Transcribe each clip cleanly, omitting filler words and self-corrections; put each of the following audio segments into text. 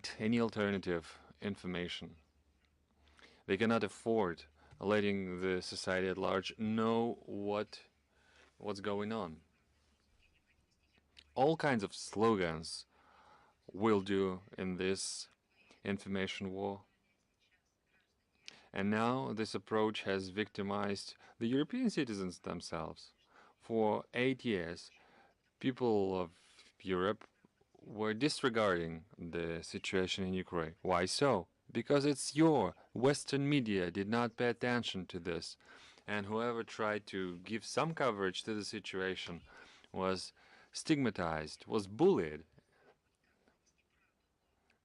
write any alternative information. They cannot afford letting the society at large know what's going on. All kinds of slogans will do in this information war. And now this approach has victimized the European citizens themselves. For 8 years, people of Europe were disregarding the situation in Ukraine. Why so? Because it's your Western media did not pay attention to this. And whoever tried to give some coverage to the situation was stigmatized, was bullied.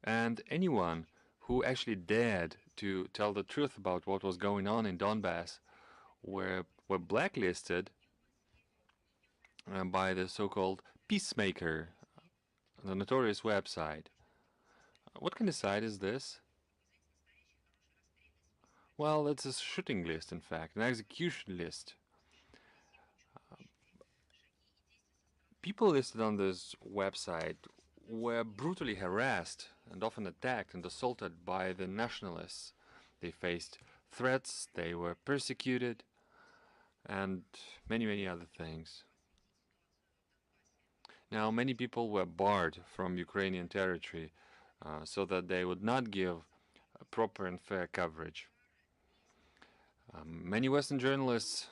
And anyone who actually dared to tell the truth about what was going on in Donbass were blacklisted by the so-called Peacemaker, the notorious website. What kind of site is this? Well, it's a shooting list, in fact, an execution list. People listed on this website were brutally harassed and often attacked and assaulted by the nationalists. They faced threats, they were persecuted, and many, many other things. Now, many people were barred from Ukrainian territory so that they would not give proper and fair coverage. Many Western journalists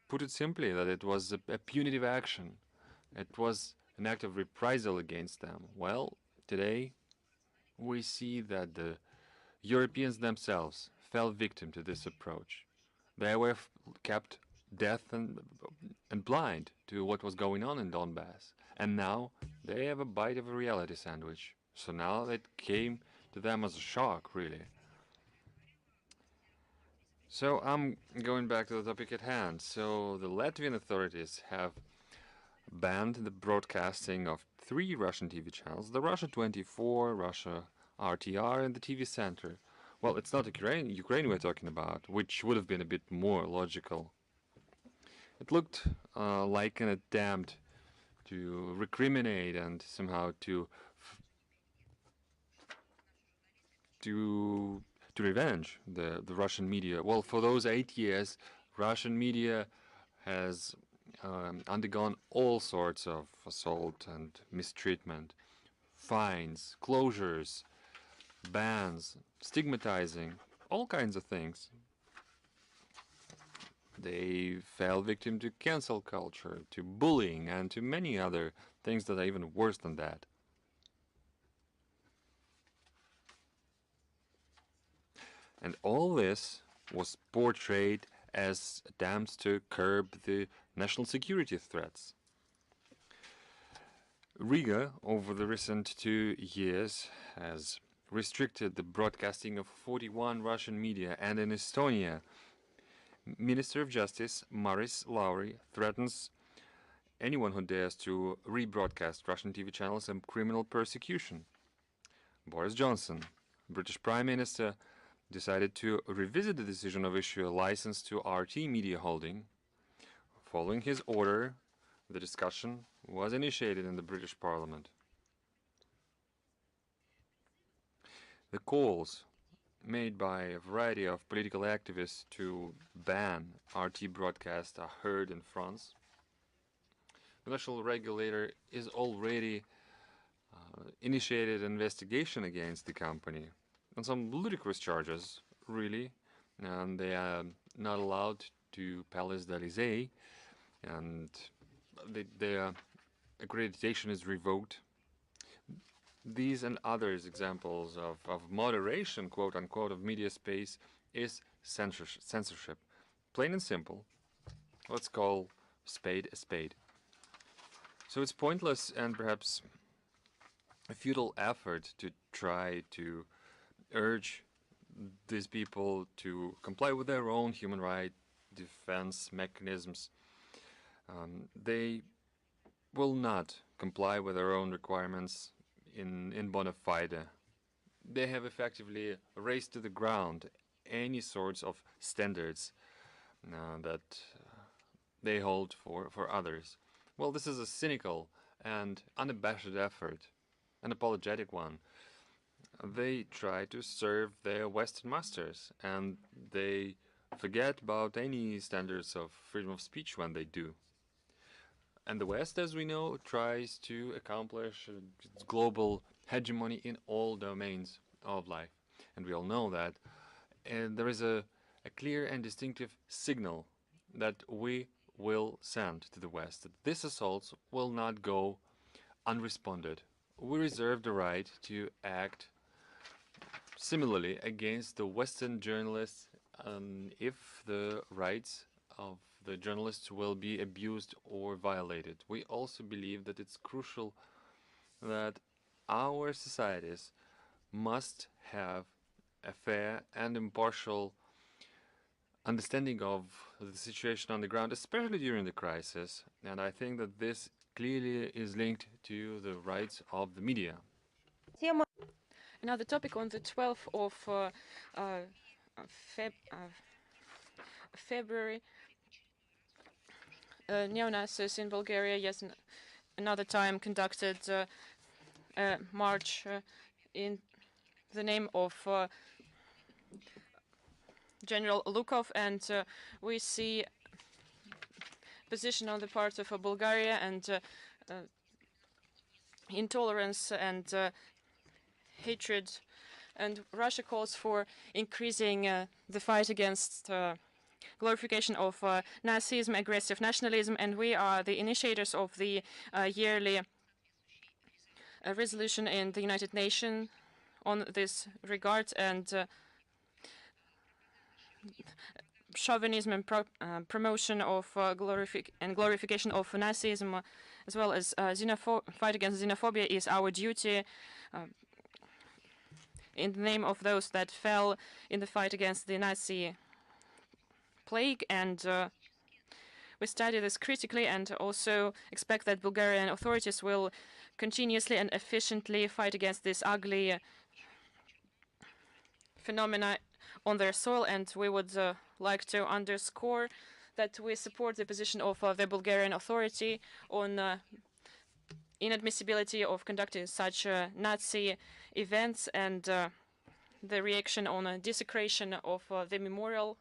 put it simply that it was a punitive action. It was an act of reprisal against them. Well, today we see that the Europeans themselves fell victim to this approach. They were kept deaf and blind to what was going on in Donbass. And now they have a bite of a reality sandwich. So now it came to them as a shock, really. So I'm going back to the topic at hand. So the Latvian authorities have banned the broadcasting of 3 Russian TV channels, the Russia 24, Russia RTR, and the TV Center. Well, it's not Ukraine we're talking about, which would have been a bit more logical. It looked like an attempt to recriminate and somehow to revenge the Russian media. Well, for those 8 years, Russian media has undergone all sorts of assault and mistreatment, fines, closures, bans, stigmatizing, all kinds of things. They fell victim to cancel culture, to bullying, and to many other things that are even worse than that. And all this was portrayed as attempts to curb the national security threats. Riga, over the recent 2 years, has restricted the broadcasting of 41 Russian media, and in Estonia, Minister of Justice Maris Lauri threatens anyone who dares to rebroadcast Russian TV channels and criminal persecution. Boris Johnson, British Prime Minister, decided to revisit the decision of issue a license to RT Media Holding. Following his order, the discussion was initiated in the British Parliament. The calls made by a variety of political activists to ban RT broadcast are heard in France. The national regulator is already initiated an investigation against the company on some ludicrous charges, really, and they are not allowed to Palais d'Elysée, and their accreditation is revoked. These and others examples of moderation, quote-unquote, of media space is censorship. Plain and simple. Let's call spade a spade. So it's pointless and perhaps a futile effort to try to urge these people to comply with their own human rights defense mechanisms. They will not comply with their own requirements in bona fide. They have effectively razed to the ground any sorts of standards that they hold for others. Well, this is a cynical and unabashed effort, an apologetic one, they try to serve their Western masters, and they forget about any standards of freedom of speech when they do. And the West, as we know, tries to accomplish its global hegemony in all domains of life. And we all know that. And there is a clear and distinctive signal that we will send to the West, that this assault will not go unresponded. We reserve the right to act similarly against the Western journalists if the rights of the journalists will be abused or violated. We also believe that it's crucial that our societies must have a fair and impartial understanding of the situation on the ground, especially during the crisis. And I think that this clearly is linked to the rights of the media. Another topic on the 12th of February, neo-Nazis in Bulgaria, yes, another time conducted a march in the name of General Lukov, and we see position on the part of Bulgaria and intolerance and hatred, and Russia calls for increasing the fight against glorification of Nazism, aggressive nationalism, and we are the initiators of the yearly resolution in the United Nations on this regard, and chauvinism and promotion of glorification of Nazism, as well as fight against xenophobia, is our duty in the name of those that fell in the fight against the Nazi plague. And we study this critically and also expect that Bulgarian authorities will continuously and efficiently fight against this ugly phenomena on their soil. And we would like to underscore that we support the position of the Bulgarian authority on inadmissibility of conducting such Nazi events, and the reaction on desecration of the memorial.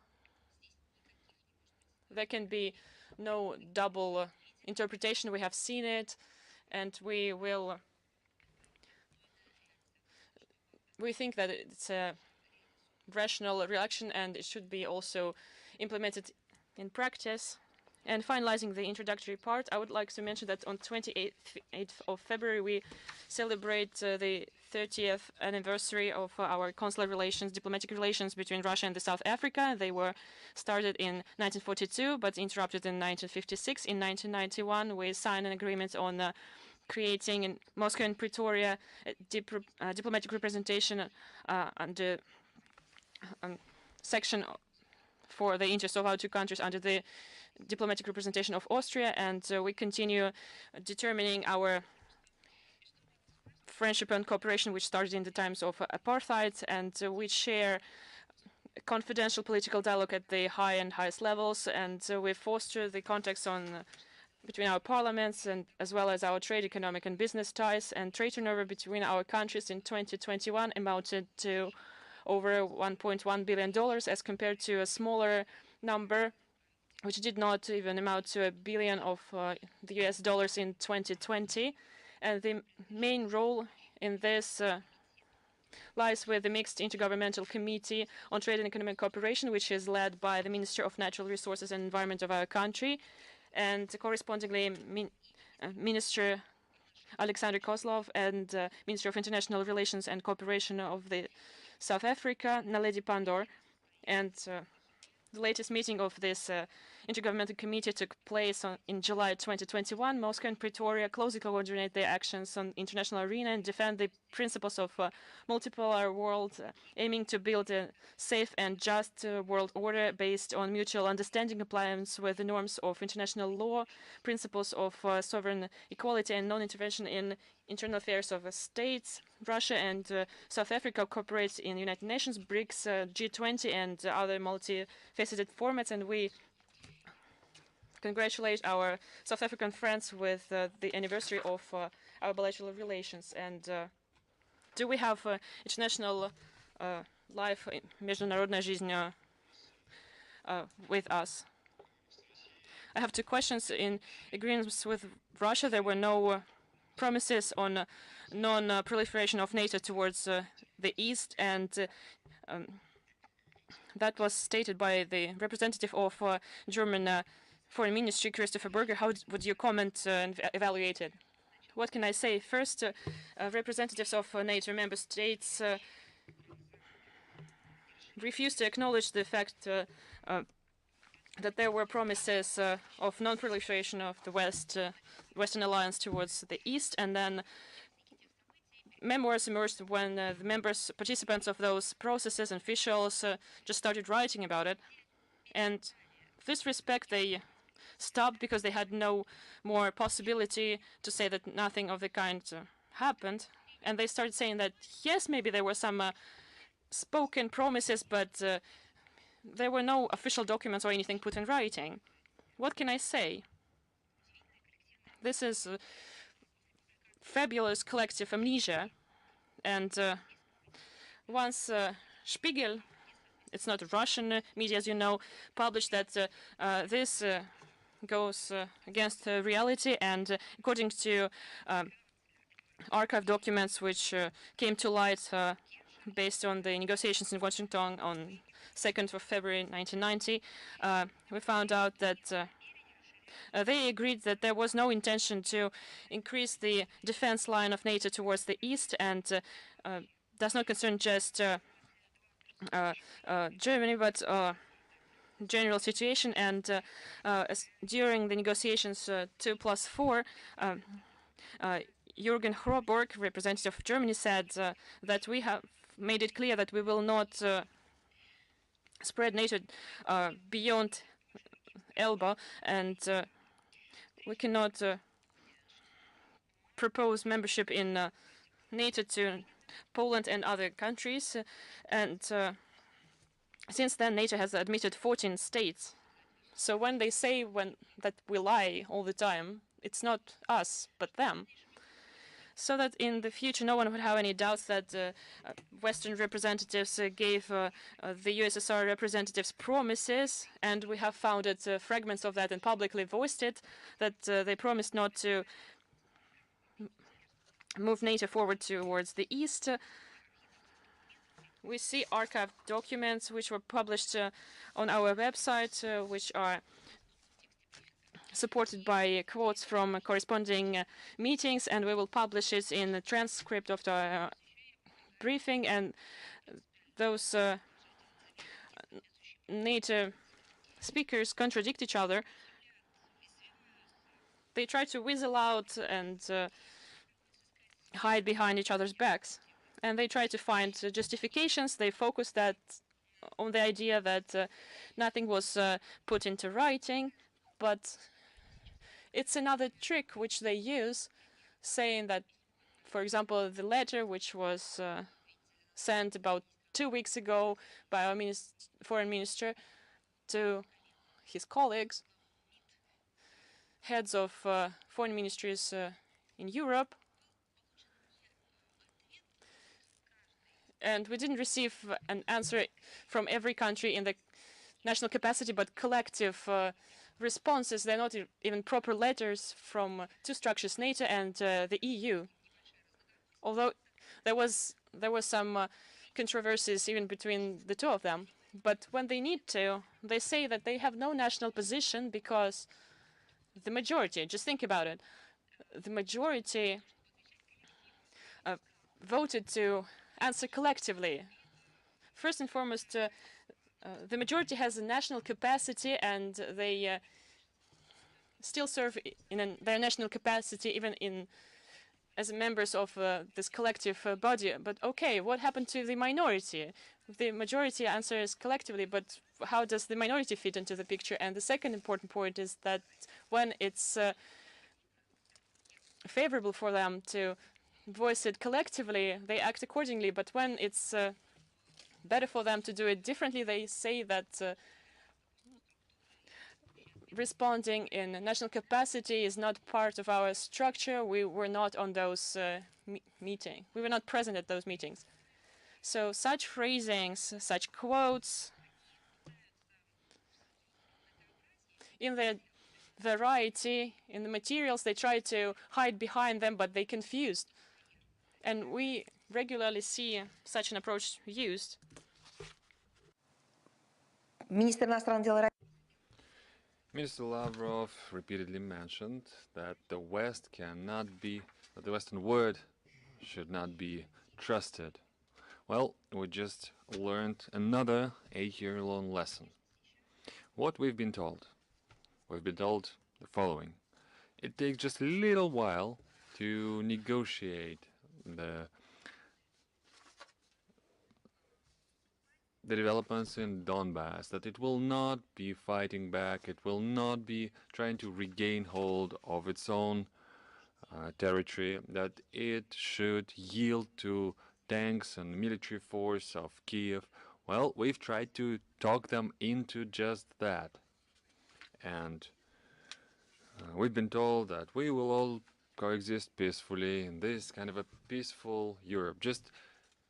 There can be no double interpretation. We have seen it, and we think that it's a rational reaction, and it should be also implemented in practice. And finalizing the introductory part, I would like to mention that on 28th of February, we celebrate the 30th anniversary of our consular relations, diplomatic relations between Russia and South Africa. They were started in 1942, but interrupted in 1956. In 1991, we signed an agreement on creating in Moscow and Pretoria diplomatic representation under section for the interests of our two countries under the diplomatic representation of Austria, and we continue determining our friendship and cooperation, which started in the times of apartheid, and we share confidential political dialogue at the high and highest levels, and we foster the contacts between our parliaments, and as well as our trade, economic, and business ties. And trade turnover between our countries in 2021 amounted to over $1.1 billion, as compared to a smaller number, which did not even amount to $1 billion of the US dollars in 2020. And the main role in this lies with the Mixed Intergovernmental Committee on Trade and Economic Cooperation, which is led by the Minister of Natural Resources and Environment of our country, and correspondingly Minister Alexander Kozlov and Minister of International Relations and Cooperation of the South Africa, Naledi Pandor. And the latest meeting of this Intergovernmental Committee took place in July 2021. Moscow and Pretoria closely coordinate their actions on the international arena and defend the principles of multipolar world, aiming to build a safe and just world order based on mutual understanding, compliance with the norms of international law, principles of sovereign equality, and non-intervention in internal affairs of states. Russia and South Africa cooperate in the United Nations, BRICS, G20, and other multifaceted formats, and we congratulate our South African friends with the anniversary of our bilateral relations. And do we have international life, международная жизнь with us? I have two questions. In agreements with Russia, there were no promises on non-proliferation of NATO towards the east, and that was stated by the representative of German Foreign Ministry, Christopher Berger. How would you comment and evaluate it? What can I say? First, representatives of NATO member states refused to acknowledge the fact that there were promises of non-proliferation of the Western alliance towards the east, and then memoirs emerged when the participants of those processes and officials just started writing about it. And in this respect, they stopped because they had no more possibility to say that nothing of the kind happened. And they started saying that, yes, maybe there were some spoken promises, but there were no official documents or anything put in writing. What can I say? This is fabulous collective amnesia. And once Spiegel, it's not Russian media, as you know, published that this goes against reality, and according to archive documents which came to light based on the negotiations in Washington on 2nd of February 1990, we found out that they agreed that there was no intention to increase the defense line of NATO towards the east, and does not concern just Germany, but general situation. And during the negotiations 2+4, Jürgen Hroborg, representative of Germany, said that we have made it clear that we will not spread NATO beyond Elba, and we cannot propose membership in NATO to Poland and other countries. And since then, NATO has admitted 14 states. So when they say that we lie all the time, it's not us, but them. So that in the future, no one would have any doubts that Western representatives gave the USSR representatives promises, and we have founded fragments of that and publicly voiced it, that they promised not to move NATO forward towards the east. We see archived documents which were published on our website, which are supported by quotes from corresponding meetings, and we will publish it in the transcript of the briefing. And those NATO speakers contradict each other. They try to weasel out and hide behind each other's backs, and they try to find justifications. They focus that on the idea that nothing was put into writing, but it's another trick which they use, saying that, for example, the letter which was sent about 2 weeks ago by our foreign minister to his colleagues, heads of foreign ministries in Europe, and we didn't receive an answer from every country in the national capacity, but collective responses. They're not even proper letters from two structures, NATO and the EU. Although there was some controversies even between the two of them. But when they need to, they say that they have no national position because the majority, just think about it, the majority voted to answer collectively. First and foremost, the majority has a national capacity, and they still serve in their national capacity, even as members of this collective body. But okay, what happened to the minority? The majority answers collectively, but how does the minority fit into the picture? And the second important point is that when it's favorable for them to voice it collectively, they act accordingly. But when it's better for them to do it differently, they say that responding in national capacity is not part of our structure. We were not on those meetings. We were not present at those meetings. So such phrasings, such quotes, in their variety, in the materials, they try to hide behind them, but they confused. And we regularly see such an approach used. Министр иностранных дел Minister Lavrov repeatedly mentioned that the Western word should not be trusted. Well, we just learned another 8-year-long lesson. What we've been told? We've been told the following. It takes just a little while to negotiate the developments in Donbass, that it will not be fighting back, it will not be trying to regain hold of its own territory, that it should yield to tanks and military force of Kiev. Well, we've tried to talk them into just that. And we've been told that we will all coexist peacefully in this kind of a peaceful Europe. Just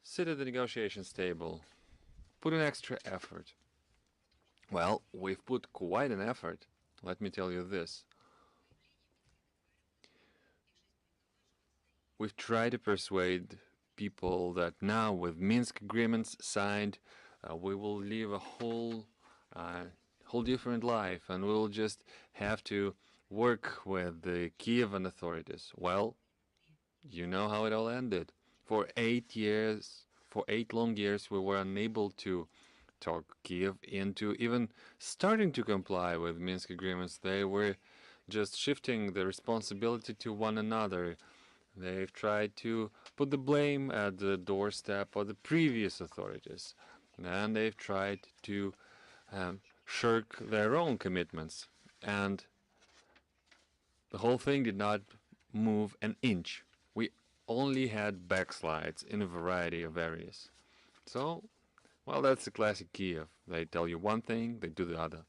sit at the negotiations table. Put an extra effort. Well, we've put quite an effort. Let me tell you this. We've tried to persuade people that now, with Minsk agreements signed, we will live a whole different life, and we'll just have to work with the Kievan authorities. Well, you know how it all ended. For 8 long years, we were unable to talk Kiev into even starting to comply with Minsk agreements. They were just shifting the responsibility to one another. They've tried to put the blame at the doorstep of the previous authorities, and they've tried to shirk their own commitments, and the whole thing did not move an inch. We only had backslides in a variety of areas. So, well, that's the classic Kiev. They tell you one thing, they do the other.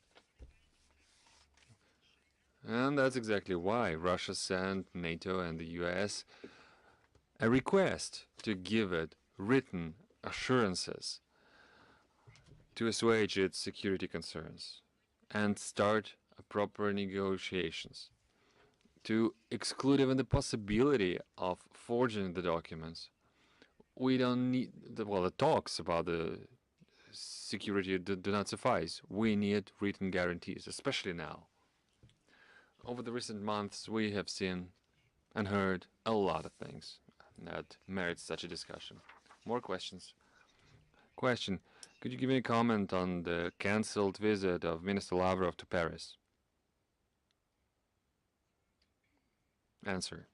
And that's exactly why Russia sent NATO and the US a request to give it written assurances to assuage its security concerns and start proper negotiations, to exclude even the possibility of forging the documents. We don't need, the talks about the security do not suffice. We need written guarantees, especially now. Over the recent months, we have seen and heard a lot of things that merits such a discussion. More questions? Question. Could you give me a comment on the cancelled visit of Minister Lavrov to Paris? Answer.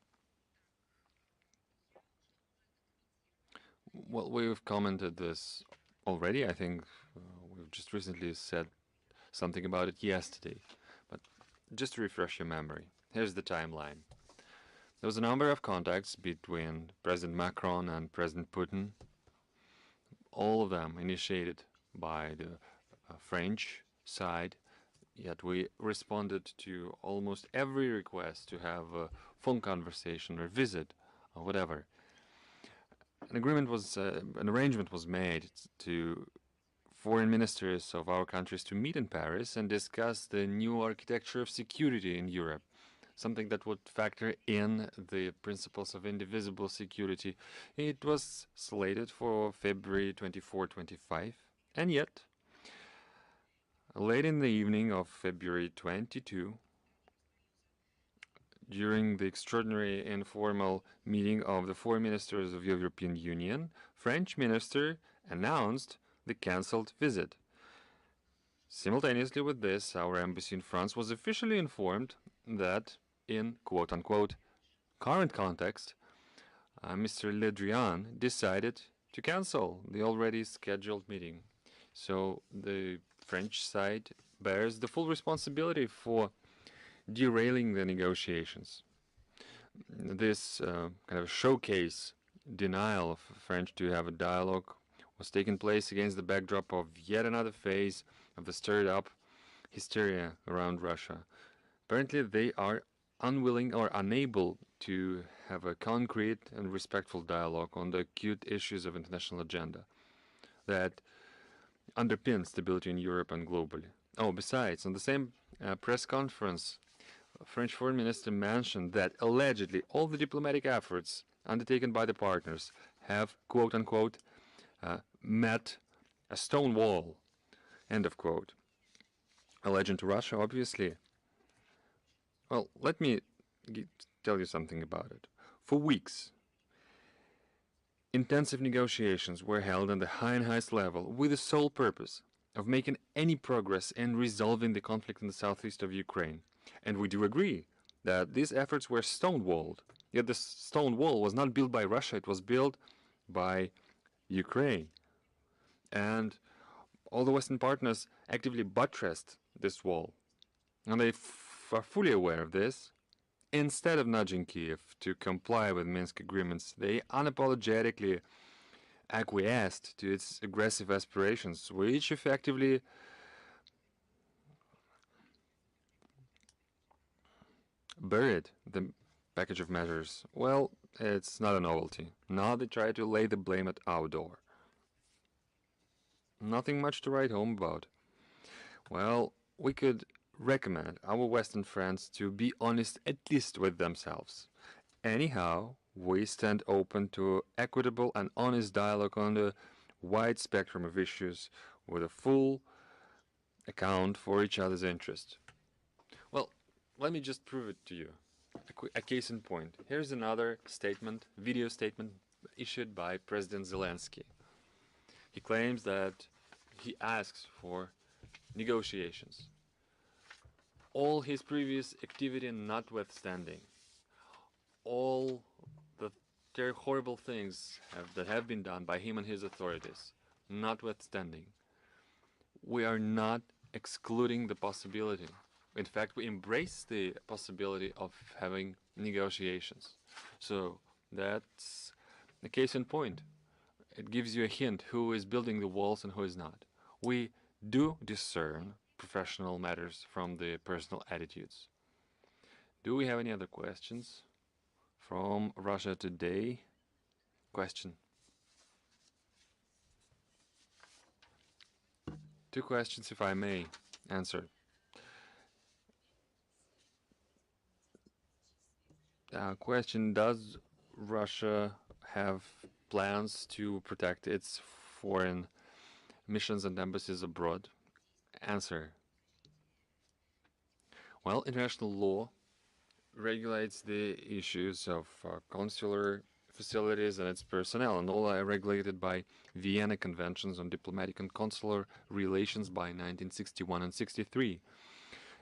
Well, we've commented this already. I think we've just recently said something about it yesterday. But just to refresh your memory, here's the timeline. There was a number of contacts between President Macron and President Putin, all of them initiated by the French side, yet we responded to almost every request to have a phone conversation or visit or whatever. An arrangement was made to foreign ministers of our countries to meet in Paris and discuss the new architecture of security in Europe, something that would factor in the principles of indivisible security. It was slated for February 24-25, and yet, late in the evening of February 22, during the extraordinary informal meeting of the foreign ministers of the European Union, French minister announced the cancelled visit. Simultaneously with this, our embassy in France was officially informed that, in quote-unquote current context, Mr. Le Drian decided to cancel the already scheduled meeting. So the French side bears the full responsibility for derailing the negotiations. This kind of showcase denial of French to have a dialogue was taking place against the backdrop of yet another phase of the stirred up hysteria around Russia. Apparently, they are unwilling or unable to have a concrete and respectful dialogue on the acute issues of international agenda that underpin stability in Europe and globally. Oh, besides, on the same press conference, French Foreign Minister mentioned that allegedly all the diplomatic efforts undertaken by the partners have, quote-unquote, met a stone wall, end of quote. Alleging to Russia, obviously. Well, let me tell you something about it. For weeks, intensive negotiations were held on the highest level with the sole purpose of making any progress in resolving the conflict in the southeast of Ukraine. And we do agree that these efforts were stonewalled. Yet the stone wall was not built by Russia, it was built by Ukraine. And all the Western partners actively buttressed this wall. And they are fully aware of this. Instead of nudging Kiev to comply with Minsk agreements, they unapologetically acquiesced to its aggressive aspirations, which effectively buried the package of measures. Well, it's not a novelty. Now they try to lay the blame at our door. Nothing much to write home about. Well, we could recommend our Western friends to be honest at least with themselves. Anyhow, we stand open to equitable and honest dialogue on the wide spectrum of issues with a full account for each other's interest. Well, let me just prove it to you. A case in point. Here's another statement, video statement issued by President Zelensky. He claims that he asks for negotiations. All his previous activity notwithstanding, all the horrible things that have been done by him and his authorities notwithstanding, we are not excluding the possibility. In fact, we embrace the possibility of having negotiations. So that's the case in point. It gives you a hint who is building the walls and who is not. We do discern professional matters from the personal attitudes. Do we have any other questions from Russia Today? Question. 2 questions, if I may answer. Question, does Russia have plans to protect its foreign missions and embassies abroad? Answer. Well, international law regulates the issues of consular facilities and its personnel, and all are regulated by Vienna Conventions on Diplomatic and Consular Relations by 1961 and 63.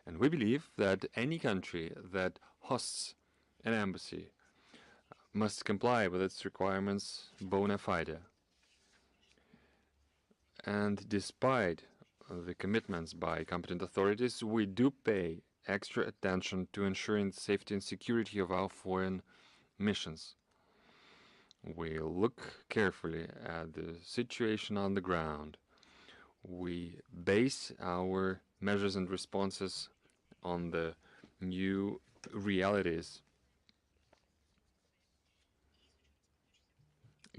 And we believe that any country that hosts an embassy must comply with its requirements bona fide. And despite the commitments by competent authorities, we do pay extra attention to ensuring the safety and security of our foreign missions. We look carefully at the situation on the ground. We base our measures and responses on the new realities.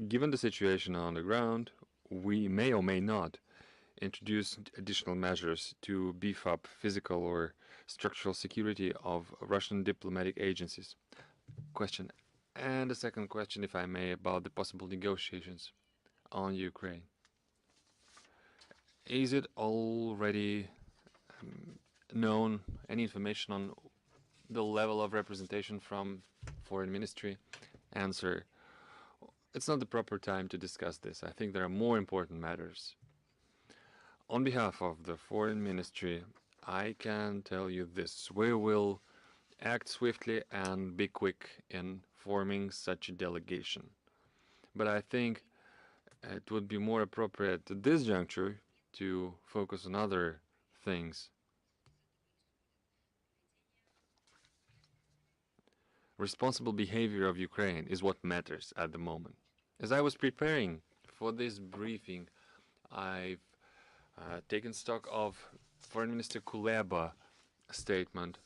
Given the situation on the ground, we may or may not introduce additional measures to beef up physical or structural security of Russian diplomatic agencies. Question. And a second question, if I may, about the possible negotiations on Ukraine. Is it already known, any information on the level of representation from Foreign Ministry? Answer. It's not the proper time to discuss this. I think there are more important matters. On behalf of the Foreign Ministry, I can tell you this. We will act swiftly and be quick in forming such a delegation. But I think it would be more appropriate at this juncture to focus on other things. Responsible behavior of Ukraine is what matters at the moment. As I was preparing for this briefing, I've taken stock of Foreign Minister Kuleba statement,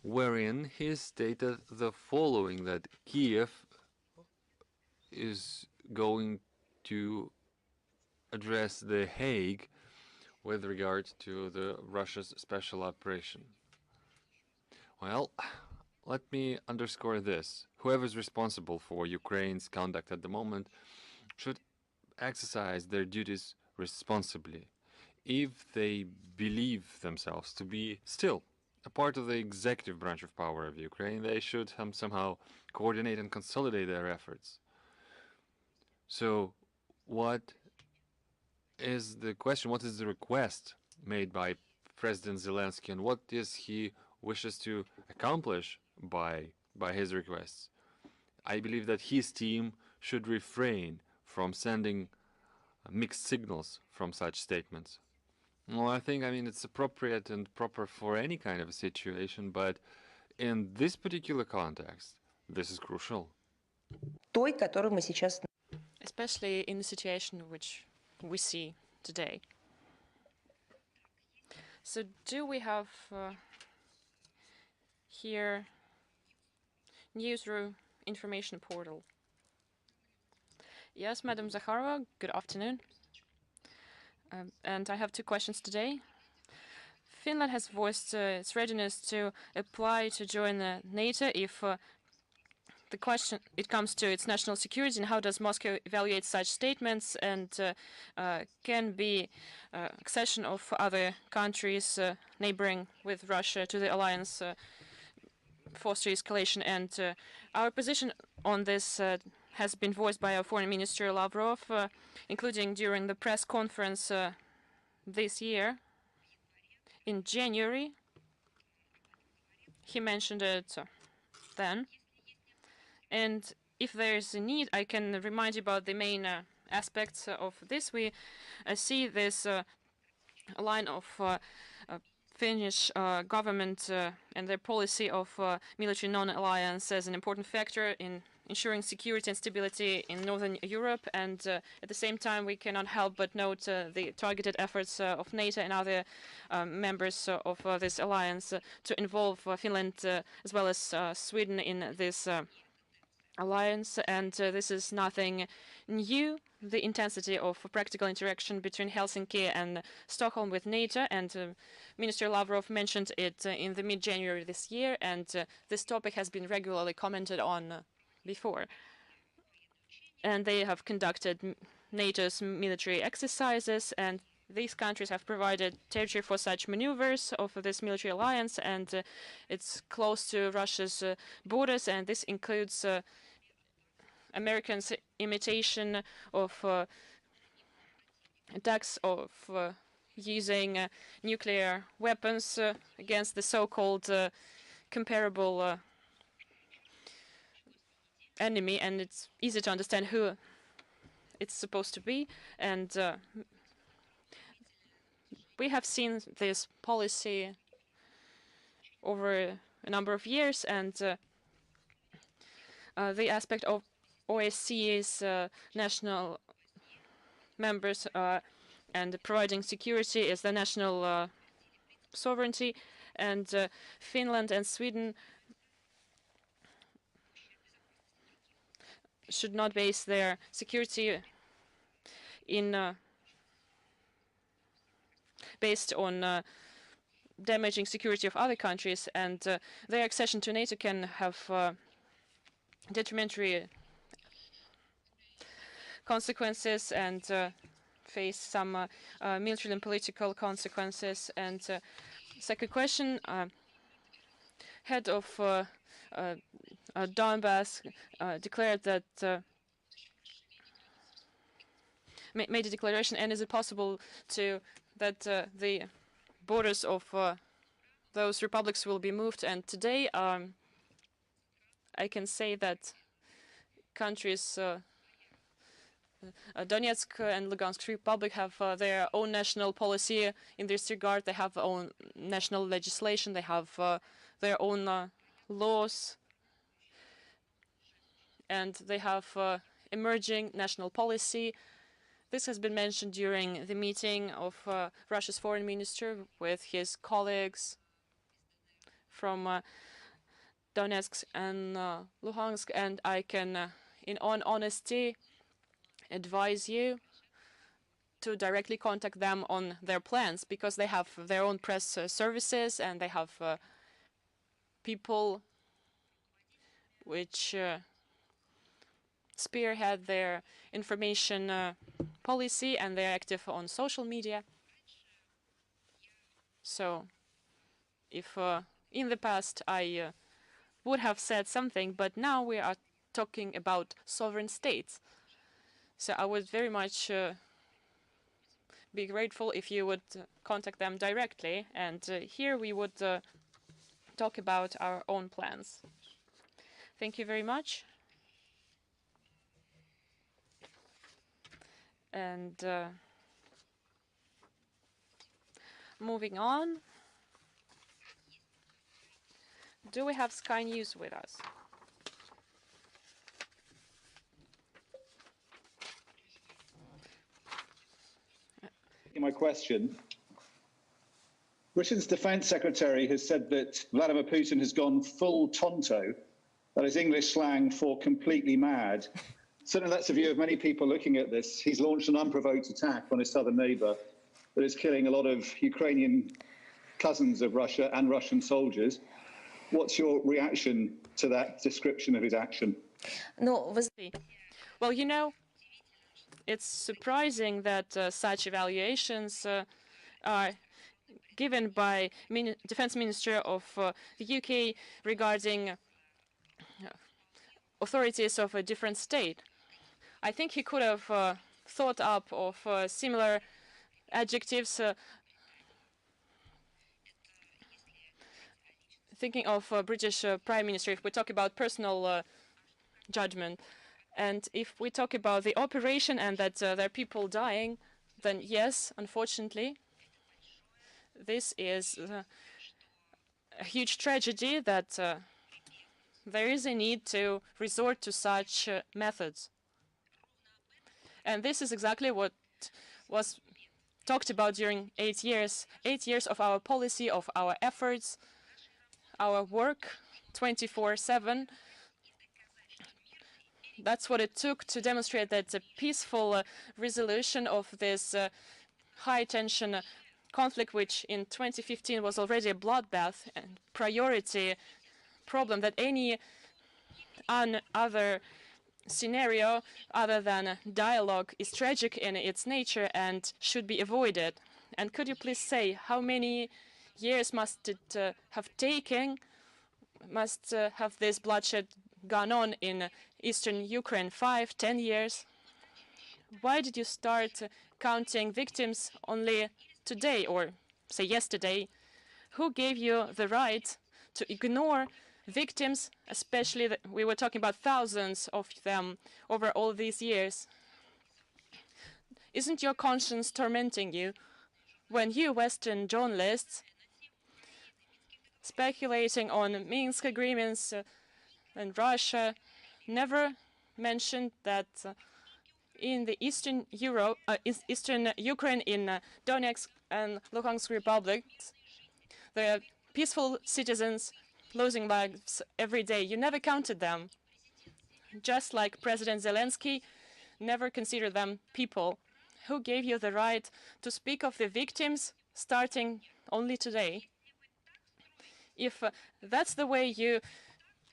wherein he stated the following, that Kiev is going to address The Hague with regard to the Russia's special operation. Well, let me underscore this. Whoever is responsible for Ukraine's conduct at the moment should exercise their duties responsibly. If they believe themselves to be still a part of the executive branch of power of Ukraine, they should somehow coordinate and consolidate their efforts. So what is the question, what is the request made by President Zelensky, and what is he wishes to accomplish by his requests? I believe that his team should refrain from sending mixed signals from such statements. Well, I mean, it's appropriate and proper for any kind of a situation, but in this particular context, this is crucial. Той, которую мы сейчас... Especially in the situation which we see today. So do we have here newsroom information portal? Yes, Madam Zakharova, good afternoon. And I have two questions today. Finland has voiced its readiness to apply to join NATO if the question, it comes to its national security, and how does Moscow evaluate such statements, and can be accession of other countries neighboring with Russia to the alliance foster escalation. And our position on this has been voiced by our Foreign Minister Lavrov, including during the press conference this year in January. He mentioned it then. And if there is a need, I can remind you about the main aspects of this. We see this line of Finnish government and their policy of military non-alliance as an important factor in ensuring security and stability in Northern Europe. And at the same time, we cannot help but note the targeted efforts of NATO and other members of this alliance to involve Finland as well as Sweden in this alliance. And this is nothing new. The intensity of practical interaction between Helsinki and Stockholm with NATO, and Minister Lavrov mentioned it in the mid-January this year, and this topic has been regularly commented on before. And they have conducted NATO's military exercises, and these countries have provided territory for such maneuvers of this military alliance, and it's close to Russia's borders, and this includes Americans' imitation of attacks of using nuclear weapons against the so-called comparable enemy, and it's easy to understand who it's supposed to be. And we have seen this policy over a number of years, and the aspect of OSCE's national members and providing security is the national sovereignty, and Finland and Sweden should not base their security in based on damaging security of other countries, and their accession to NATO can have detrimental consequences and face some military and political consequences. And second question, head of Donbass declared that made a declaration, and is it possible to that the borders of those republics will be moved? And today I can say that countries Donetsk and Lugansk Republic have their own national policy in this regard. They have their own national legislation. They have their own laws, and they have emerging national policy. This has been mentioned during the meeting of Russia's foreign minister with his colleagues from Donetsk and Luhansk, and I can, in all honesty, advise you to directly contact them on their plans, because they have their own press services and they have people which spearhead their information policy, and they're active on social media. So if in the past I would have said something, but now we are talking about sovereign states. So I would very much be grateful if you would contact them directly, and here we would talk about our own plans. Thank you very much. And moving on, do we have Sky News with us? My question. Russia's defense secretary has said that Vladimir Putin has gone full tonto. That is English slang for completely mad. Certainly that's the view of many people looking at this. He's launched an unprovoked attack on his southern neighbor that is killing a lot of Ukrainian cousins of Russia and Russian soldiers. What's your reaction to that description of his action? Well, you know, it's surprising that such evaluations are given by Defense Minister of the UK regarding authorities of a different state. I think he could have thought up of similar adjectives, thinking of British Prime Minister, if we talk about personal judgment. And if we talk about the operation and that there are people dying, then yes, unfortunately, this is a huge tragedy that there is a need to resort to such methods. And this is exactly what was talked about during 8 years of our policy, of our efforts, our work 24/7. That's what it took to demonstrate that a peaceful resolution of this high-tension conflict, which in 2015 was already a bloodbath and priority problem, that any other scenario other than dialogue is tragic in its nature and should be avoided. And could you please say how many years must it have taken, must have this bloodshed gone on in eastern Ukraine? 5, 10 years? Why did you start counting victims only today, or say yesterday? Who gave you the right to ignore victims, especially that we were talking about thousands of them over all these years? Isn't your conscience tormenting you when you Western journalists speculating on Minsk agreements and Russia never mentioned that in the eastern Ukraine, in Donetsk and Luhansk republics, there are peaceful citizens losing lives every day? You never counted them, just like President Zelensky never considered them people. Who gave you the right to speak of the victims starting only today? If that's the way you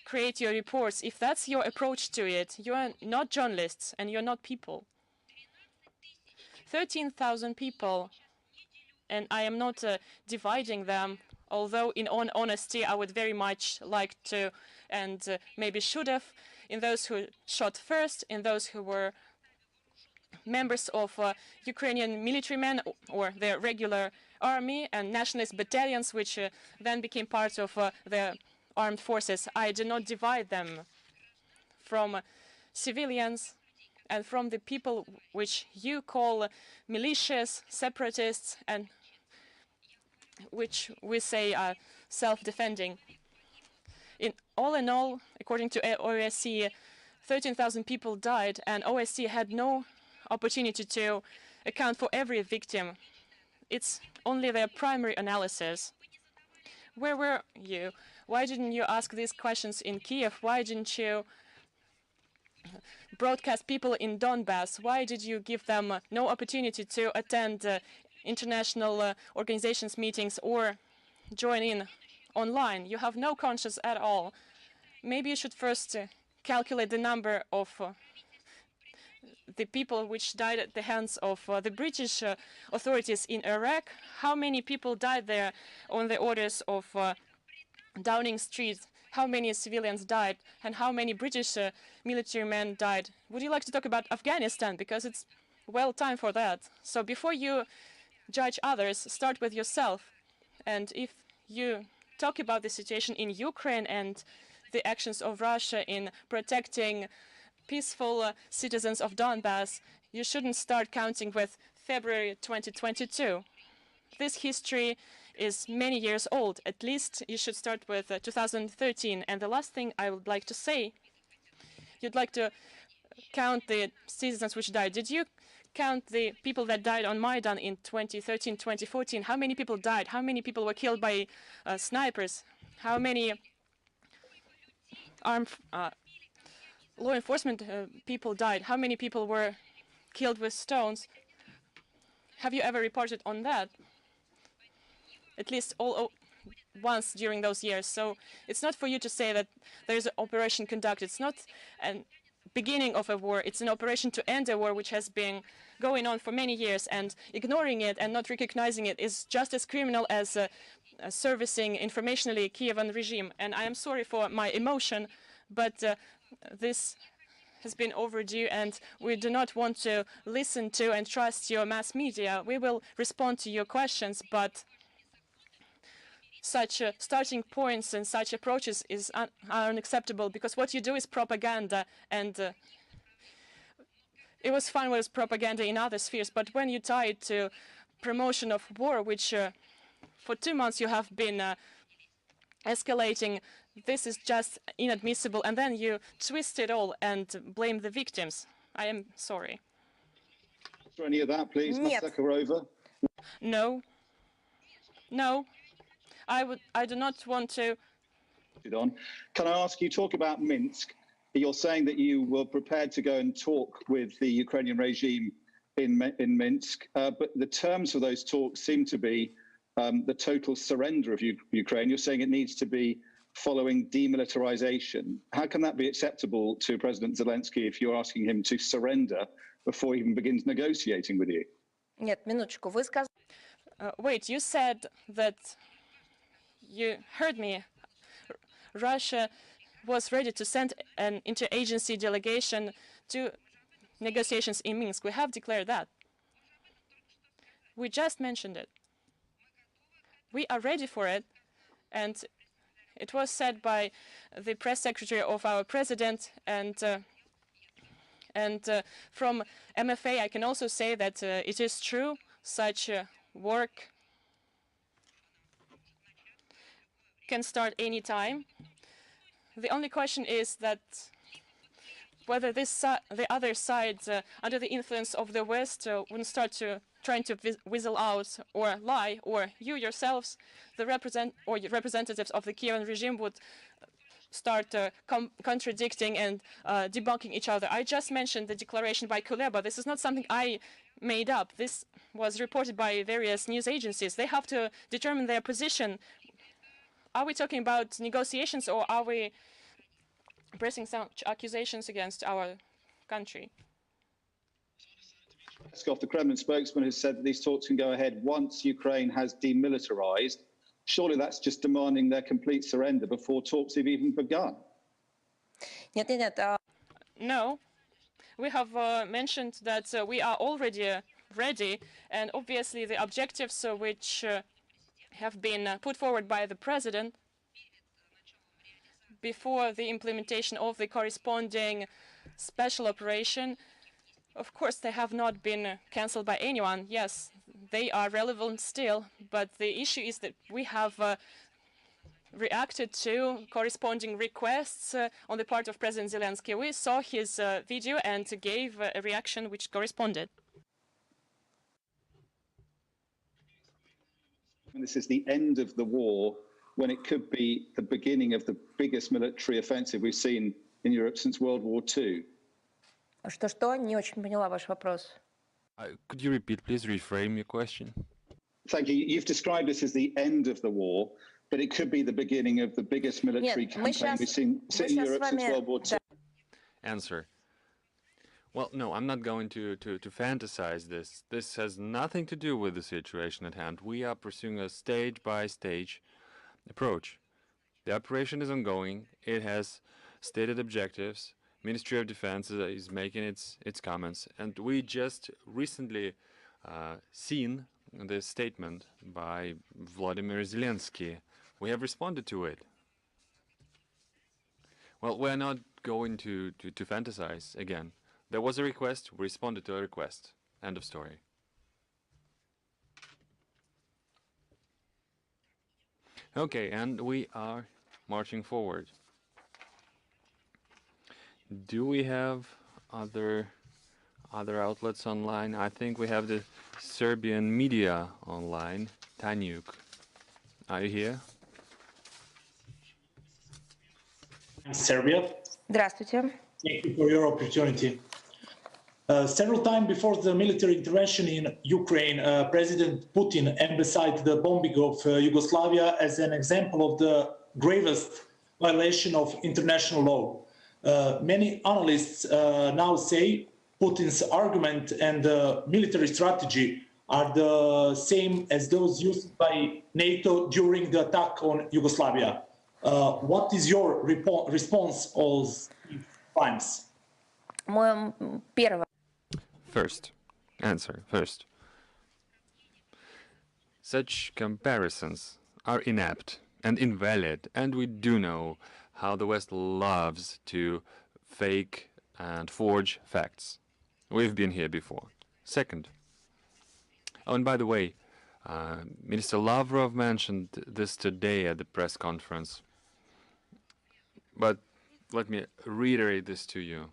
create your reports, if that's your approach to it, you are not journalists and you're not people. 13,000 people, and I am not dividing them, although in all honesty I would very much like to, and maybe should have, in those who shot first, in those who were members of Ukrainian military men or their regular army and nationalist battalions, which then became part of the armed forces. I do not divide them from civilians and from the people which you call militias, separatists, and which we say are self-defending. In all, according to OSCE, 13,000 people died, and OSCE had no opportunity to account for every victim. It's only their primary analysis. Where were you? Why didn't you ask these questions in Kiev? Why didn't you broadcast people in Donbass? Why did you give them no opportunity to attend international organizations meetings or join in online? You have no conscience at all. Maybe you should first calculate the number of the people which died at the hands of the British authorities in Iraq. How many people died there on the orders of Downing Street? How many civilians died? And how many British military men died? Would you like to talk about Afghanistan? Because it's well time for that. So before you judge others, start with yourself. And if you talk about the situation in Ukraine and the actions of Russia in protecting peaceful citizens of Donbass, you shouldn't start counting with February 2022. This history is many years old. At least you should start with 2013. And the last thing I would like to say, you'd like to count the citizens which died. Did you count the people that died on Maidan in 2013, 2014? How many people died? How many people were killed by snipers? How many armed law enforcement people died? How many people were killed with stones? Have you ever reported on that? At least once during those years. So it's not for you to say that there's an operation conducted. It's not a beginning of a war. It's an operation to end a war which has been going on for many years, and ignoring it and not recognizing it is just as criminal as servicing informationally Kievan regime. And I am sorry for my emotion, but this has been overdue, and we do not want to listen to and trust your mass media. We will respond to your questions, but such starting points and such approaches are unacceptable, because what you do is propaganda, and it was fine with propaganda in other spheres, but when you tie it to promotion of war, which for 2 months you have been escalating, this is just inadmissible, and then you twist it all and blame the victims. I am sorry. Is there any of that, please, Ms. Zakharova? No. No. I do not want to. Can I ask you, talk about Minsk? You're saying that you were prepared to go and talk with the Ukrainian regime in Minsk, but the terms of those talks seem to be the total surrender of Ukraine. You're saying it needs to be following demilitarization. How can that be acceptable to President Zelensky if you're asking him to surrender before he even begins negotiating with you? Нет, минуточку. Вы сказали... Wait, you said that, you heard me, Russia was ready to send an interagency delegation to negotiations in Minsk. We have declared that. We just mentioned it. We are ready for it, and it was said by the press secretary of our president, and from MFA I can also say that it is true, such work can start any time. The only question is that whether the other side, under the influence of the West, wouldn't start trying to whistle out or lie, or you yourselves, the representatives of the Kievan regime, would start contradicting and debunking each other. I just mentioned the declaration by Kuleba. This is not something I made up. This was reported by various news agencies. They have to determine their position. Are we talking about negotiations, or are we pressing some accusations against our country? Peskov, the Kremlin spokesman, has said that these talks can go ahead once Ukraine has demilitarized. Surely that's just demanding their complete surrender before talks have even begun. No. We have mentioned that we are already ready, and obviously the objectives which have been put forward by the president before the implementation of the corresponding special operation, of course, they have not been cancelled by anyone. Yes, they are relevant still, but the issue is that we have reacted to corresponding requests on the part of President Zelensky. We saw his video and gave a reaction which corresponded. This is the end of the war when it could be the beginning of the biggest military offensive we've seen in Europe since World War II. Что? Не очень поняла ваш вопрос. Could you repeat, please, reframe your question? Thank you. You've described this as the end of the war, but it could be the beginning of the biggest military campaign we've seen in Europe since World War II. Answer. Well, no, I'm not going to fantasize this. This has nothing to do with the situation at hand. We are pursuing a stage-by-stage approach. The operation is ongoing. It has stated objectives. Ministry of Defense is making its comments. And we just recently seen the statement by Vladimir Zelensky. We have responded to it. Well, we're not going to fantasize again. There was a request, we responded to a request. End of story. Okay, and we are marching forward. Do we have other outlets online? I think we have the Serbian media online. Tanjuk, are you here? Serbia. Здравствуйте. Thank you for your opportunity. Several times before the military intervention in Ukraine, President Putin emphasized the bombing of Yugoslavia as an example of the gravest violation of international law. Many analysts now say Putin's argument and military strategy are the same as those used by NATO during the attack on Yugoslavia. What is your response on these crimes? First. Such comparisons are inept and invalid, and we do know how the West loves to fake and forge facts. We've been here before. Second. Oh, and by the way, Minister Lavrov mentioned this today at the press conference. But let me reiterate this to you.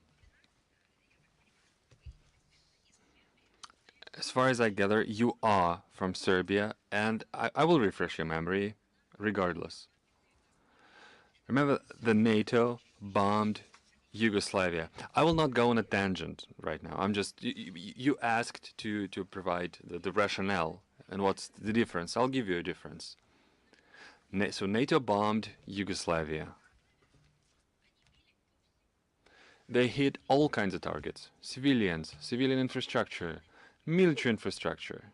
As far as I gather, you are from Serbia, and I will refresh your memory regardless. Remember, the NATO bombed Yugoslavia. I will not go on a tangent right now. I'm just, you asked to provide the rationale and what's the difference. I'll give you a difference. So NATO bombed Yugoslavia. They hit all kinds of targets: civilians, civilian infrastructure, military infrastructure,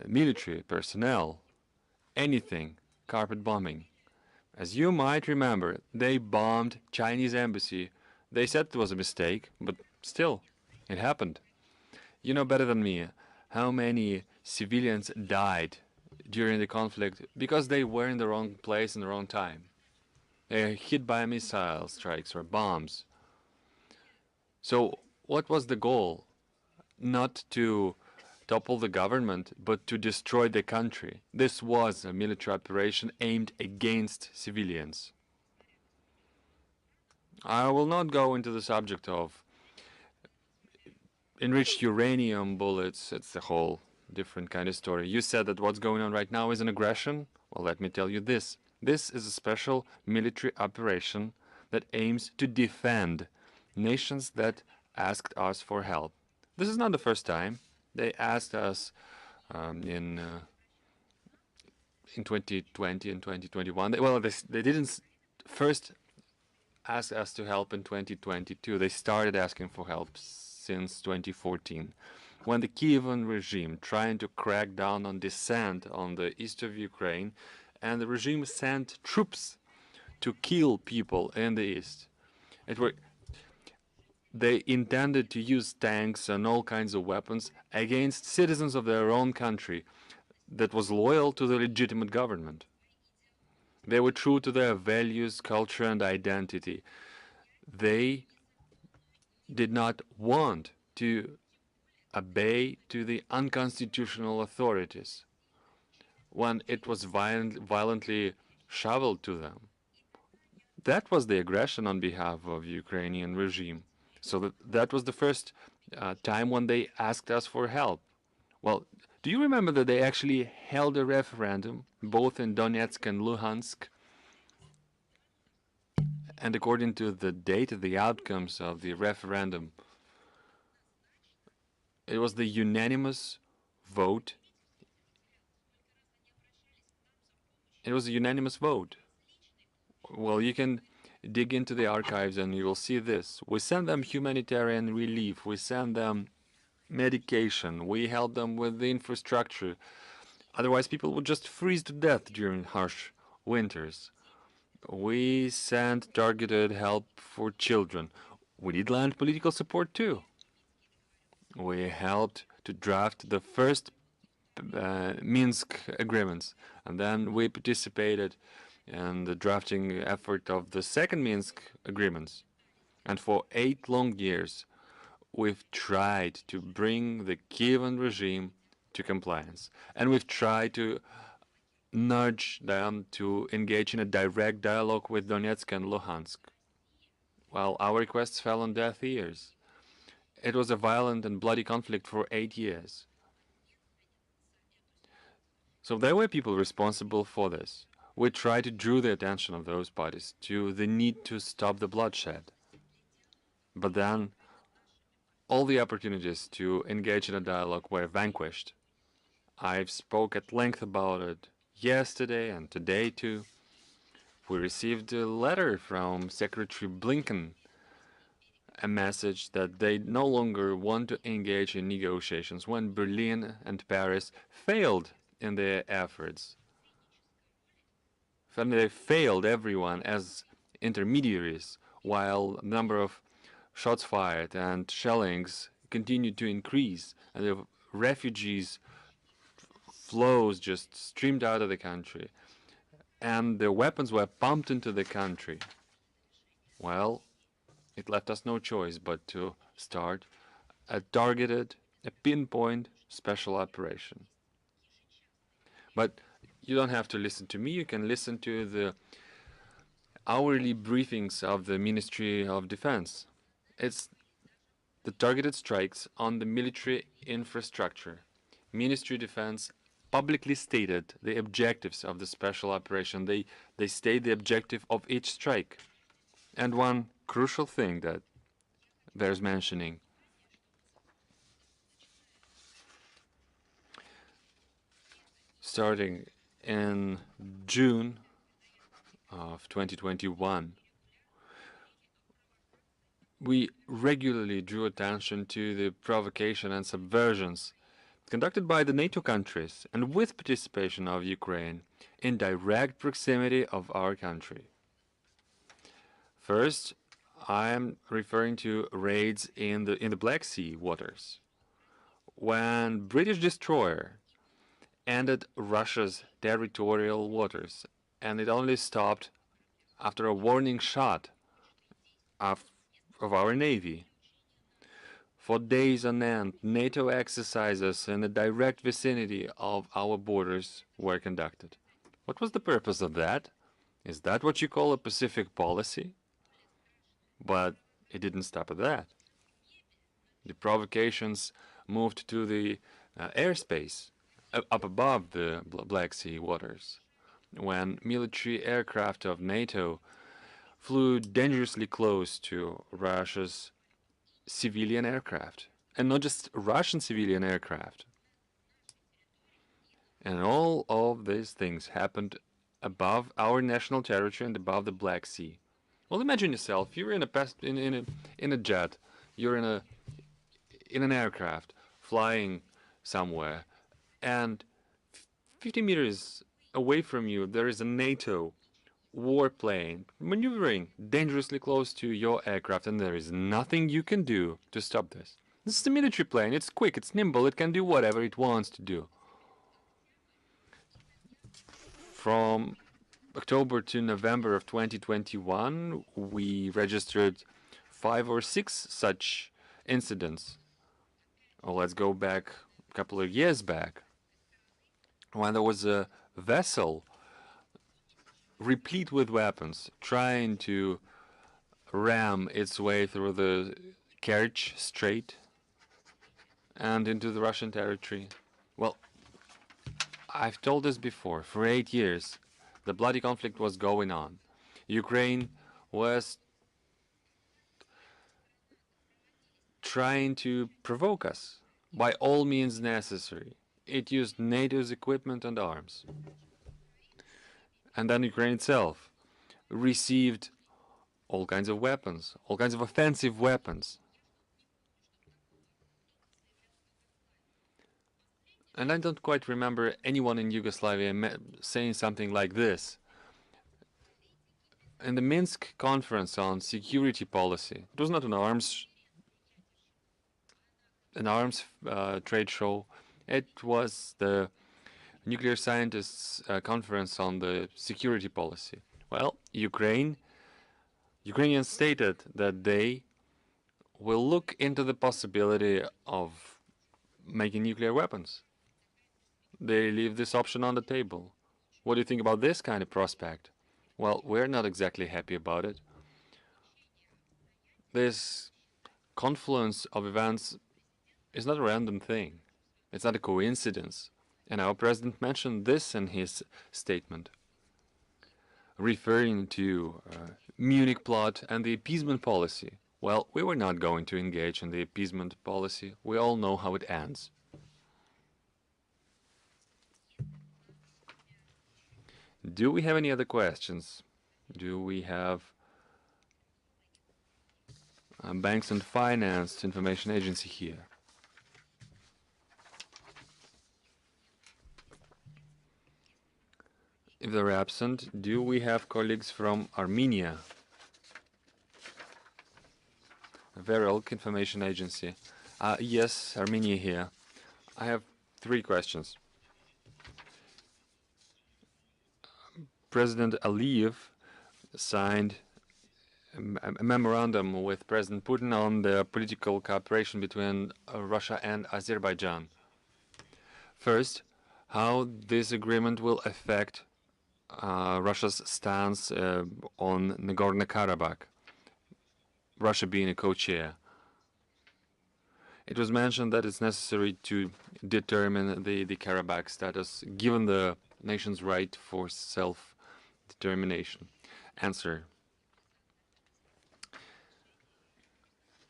military personnel, anything, carpet bombing. As you might remember, they bombed Chinese embassy. They said it was a mistake, but still, it happened. You know better than me how many civilians died during the conflict because they were in the wrong place in the wrong time. They were hit by missile strikes or bombs. So what was the goal? Not to topple the government, but to destroy the country. This was a military operation aimed against civilians. I will not go into the subject of enriched uranium bullets. It's a whole different kind of story. You said that what's going on right now is an aggression. Well, let me tell you this. This is a special military operation that aims to defend nations that asked us for help. This is not the first time. They asked us in 2020 and 2021. They didn't first ask us to help in 2022. They started asking for help since 2014, when the Kievan regime trying to crack down on dissent on the east of Ukraine, and the regime sent troops to kill people in the east. They intended to use tanks and all kinds of weapons against citizens of their own country that was loyal to the legitimate government. They were true to their values, culture, and identity. They did not want to obey to the unconstitutional authorities. when it was violently shoveled to them. That was the aggression on behalf of the Ukrainian regime. So that was the first time when they asked us for help. Well, do you remember that they actually held a referendum, both in Donetsk and Luhansk? And according to the data, the outcomes of the referendum, it was the unanimous vote. It was a unanimous vote. Well, you can dig into the archives and you will see this. We sent them humanitarian relief. We sent them medication. We helped them with the infrastructure. Otherwise, people would just freeze to death during harsh winters. We sent targeted help for children. We did land political support too. We helped to draft the first Minsk agreements, and then we participated in the drafting effort of the second Minsk agreements. And for 8 long years, we've tried to bring the Kievan regime to compliance, and we've tried to nudge them to engage in a direct dialogue with Donetsk and Luhansk. Well, our requests fell on deaf ears. It was a violent and bloody conflict for 8 years. So there were people responsible for this. We tried to draw the attention of those parties to the need to stop the bloodshed. But then all the opportunities to engage in a dialogue were vanquished. I've spoke at length about it yesterday and today too. We received a letter from Secretary Blinken, a message that they no longer want to engage in negotiations when Berlin and Paris failed in their efforts. They failed everyone as intermediaries, while the number of shots fired and shellings continued to increase, and the refugees flows just streamed out of the country, and the weapons were pumped into the country. Well, it left us no choice but to start a targeted, a pinpoint special operation. But you don't have to listen to me, you can listen to the hourly briefings of the Ministry of Defense. It's the targeted strikes on the military infrastructure. Ministry of Defense publicly stated the objectives of the special operation. They state the objective of each strike. And one crucial thing that bears mentioning: starting in June of 2021, we regularly drew attention to the provocation and subversions conducted by the NATO countries and with participation of Ukraine in direct proximity of our country. First, I am referring to raids in the Black Sea waters, when British destroyer entered Russia's territorial waters, and it only stopped after a warning shot of our Navy. For days on end, NATO exercises in the direct vicinity of our borders were conducted. What was the purpose of that? Is that what you call a Pacific policy? But it didn't stop at that. The provocations moved to the airspace up above the Black Sea waters, when military aircraft of NATO flew dangerously close to Russia's civilian aircraft, and not just Russian civilian aircraft. And all of these things happened above our national territory and above the Black Sea. Well, imagine yourself, you're in a jet, you're in an aircraft flying somewhere, and 50 meters away from you there is a NATO warplane maneuvering dangerously close to your aircraft, and there is nothing you can do to stop this. This is a military plane. It's quick, it's nimble, it can do whatever it wants to do. From October to November of 2021, we registered 5 or 6 such incidents. Well, let's go back a couple of years back. when there was a vessel replete with weapons trying to ram its way through the Kerch Strait and into the Russian territory. Well, I've told this before. For 8 years, the bloody conflict was going on. Ukraine was trying to provoke us by all means necessary. It used NATO's equipment and arms. And then Ukraine itself received all kinds of weapons, all kinds of offensive weapons. And I don't quite remember anyone in Yugoslavia saying something like this. In the Minsk conference on security policy, it was not an arms trade show. It was the nuclear scientists conference on the security policy. Well, Ukrainians stated that they will look into the possibility of making nuclear weapons. They leave this option on the table. What do you think about this kind of prospect? Well, we're not exactly happy about it. This confluence of events is not a random thing. It's not a coincidence. And our president mentioned this in his statement, referring to Munich plot and the appeasement policy. Well, we were not going to engage in the appeasement policy. We all know how it ends. Do we have any other questions? Do we have Banks and Finance Information Agency here? If they're absent, do we have colleagues from Armenia? Verelk Information Agency. Yes, Armenia here. I have 3 questions. President Aliyev signed a memorandum with President Putin on the political cooperation between Russia and Azerbaijan. First, how this agreement will affect Russia's stance on Nagorno-Karabakh, Russia being a co-chair. It was mentioned that it's necessary to determine the Karabakh status, given the nation's right for self-determination. Answer.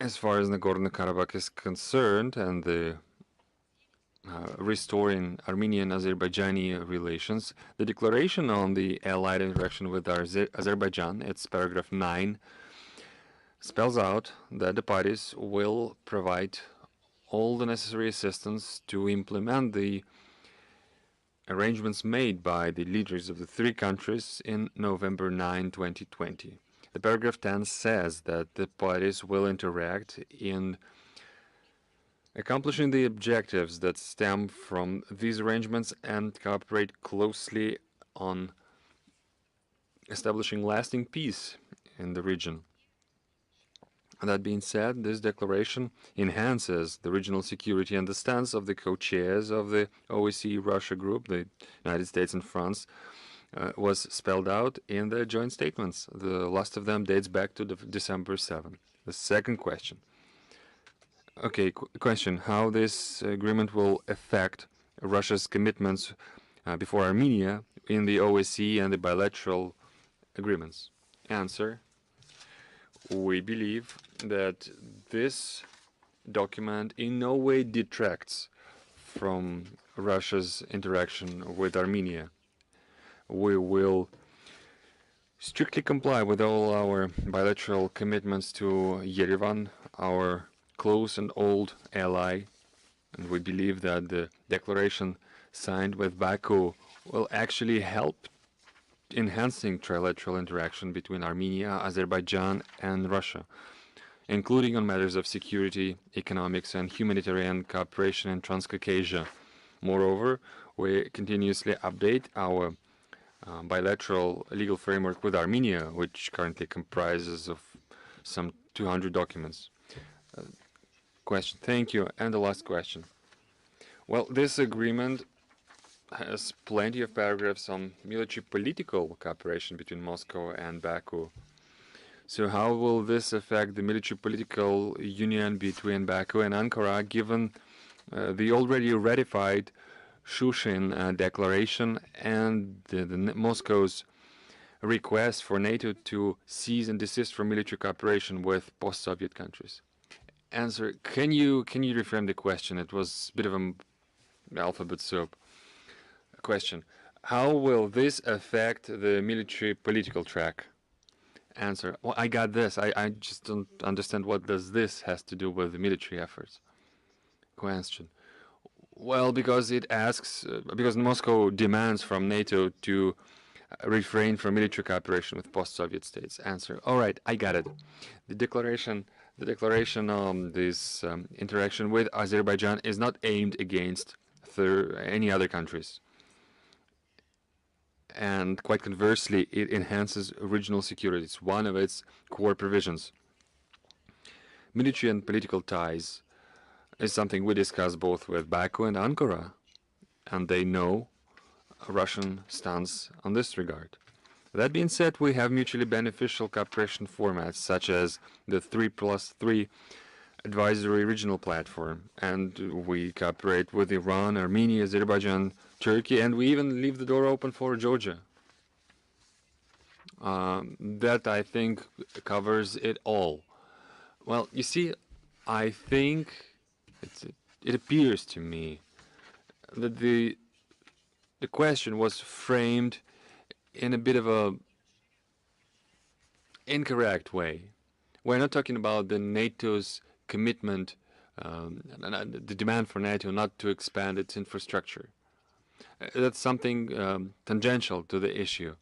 As far as Nagorno-Karabakh is concerned and the restoring Armenian-Azerbaijani relations, the declaration on the allied interaction with Azerbaijan, its paragraph 9, spells out that the parties will provide all the necessary assistance to implement the arrangements made by the leaders of the 3 countries in November 9, 2020. The paragraph 10 says that the parties will interact in accomplishing the objectives that stem from these arrangements and cooperate closely on establishing lasting peace in the region. That being said, this declaration enhances the regional security, and the stance of the co-chairs of the OSCE Russia group, the United States and France, was spelled out in their joint statements. The last of them dates back to December 7. The second question. Okay, question, how this agreement will affect Russia's commitments before Armenia in the OSCE and the bilateral agreements? Answer. We believe that this document in no way detracts from Russia's interaction with Armenia. We will strictly comply with all our bilateral commitments to Yerevan, our close and old ally, and we believe that the declaration signed with Baku will actually help enhancing trilateral interaction between Armenia, Azerbaijan, and Russia, including on matters of security, economics, and humanitarian cooperation in Transcaucasia. Moreover, we continuously update our bilateral legal framework with Armenia, which currently comprises of some 200 documents. Question. Thank you. And the last question. Well, this agreement has plenty of paragraphs on military political cooperation between Moscow and Baku. So how will this affect the military political union between Baku and Ankara, given the already ratified Shushin Declaration and Moscow's request for NATO to cease and desist from military cooperation with post-Soviet countries? Answer: Can you reframe the question? It was a bit of an alphabet soup question. How will this affect the military political track? Answer: Well, I got this. I just don't understand what does this has to do with the military efforts. Question: Well, because it asks, because Moscow demands from NATO to refrain from military cooperation with post-Soviet states. Answer: All right, I got it. The declaration on this interaction with Azerbaijan is not aimed against any other countries. And quite conversely, it enhances regional security. It's one of its core provisions. Military and political ties is something we discuss both with Baku and Ankara, and they know a Russian stance on this regard. That being said, we have mutually beneficial cooperation formats, such as the 3+3 advisory regional platform, and we cooperate with Iran, Armenia, Azerbaijan, Turkey, and we even leave the door open for Georgia. That, I think, covers it all. Well, you see, I think it appears to me that the question was framed in a bit of a incorrect way. We're not talking about the NATO's commitment, the demand for NATO not to expand its infrastructure. That's something tangential to the issue.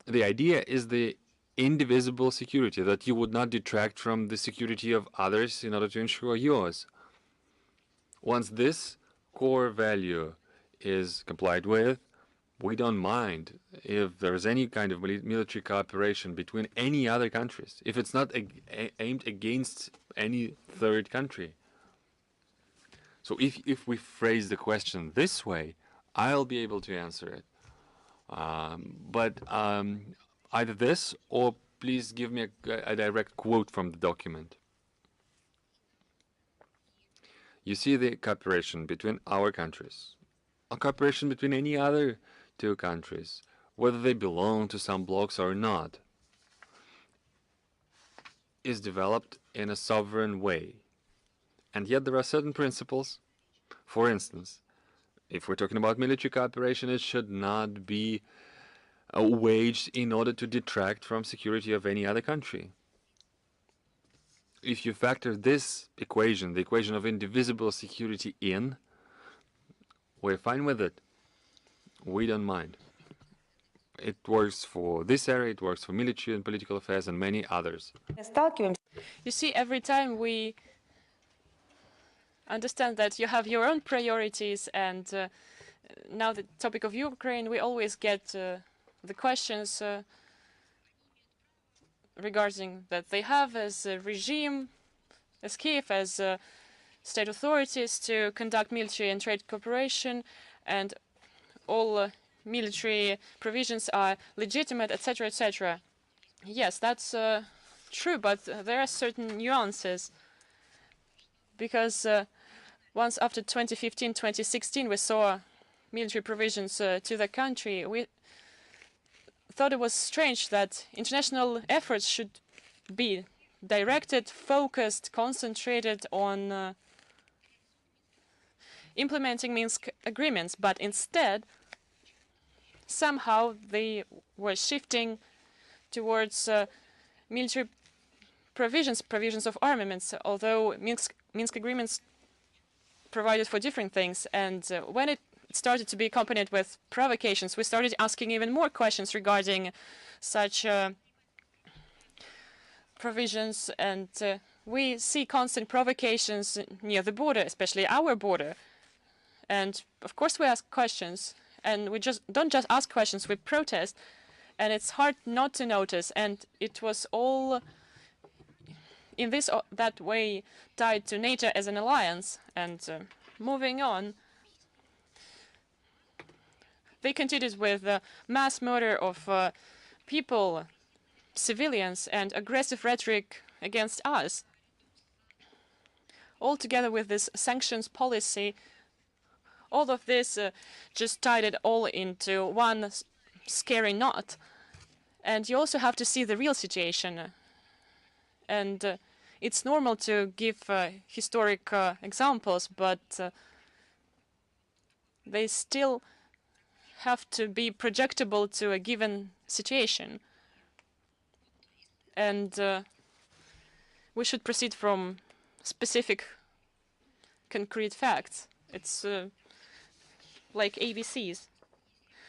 The idea is the indivisible security, that you would not detract from the security of others in order to ensure yours. Once this core value is complied with, we don't mind if there's any kind of military cooperation between any other countries, if it's not aimed against any third country. So if we phrase the question this way, I'll be able to answer it. But either this, or please give me a direct quote from the document. You see the cooperation between our countries, a cooperation between any other two countries, whether they belong to some blocs or not, is developed in a sovereign way. And yet there are certain principles. For instance, if we're talking about military cooperation, it should not be waged in order to detract from security of any other country. If you factor this equation, the equation of indivisible security in, we're fine with it. We don't mind. It works for this area, it works for military and political affairs and many others. You see, every time we understand that you have your own priorities, and now the topic of Ukraine, we always get the questions regarding that they have as a regime, as Kiev, as state authorities to conduct military and trade cooperation, and all military provisions are legitimate, etc., etc. Yes, that's true, but there are certain nuances. Because once after 2015, 2016, we saw military provisions to the country, we thought it was strange that international efforts should be directed, focused, concentrated on implementing Minsk agreements, but instead, somehow they were shifting towards military provisions of armaments, although Minsk agreements provided for different things. And when it started to be accompanied with provocations, we started asking even more questions regarding such provisions. And we see constant provocations near the border, especially our border. And of course we ask questions, and we don't just ask questions, we protest. And it's hard not to notice. And it was all in that way tied to NATO as an alliance. And moving on, they continued with mass murder of people, civilians, and aggressive rhetoric against us. All together with this sanctions policy, all of this just tied it all into one scary knot. And you also have to see the real situation. And it's normal to give historic examples, but they still have to be projectable to a given situation. And we should proceed from specific, concrete facts. It's like ABCs.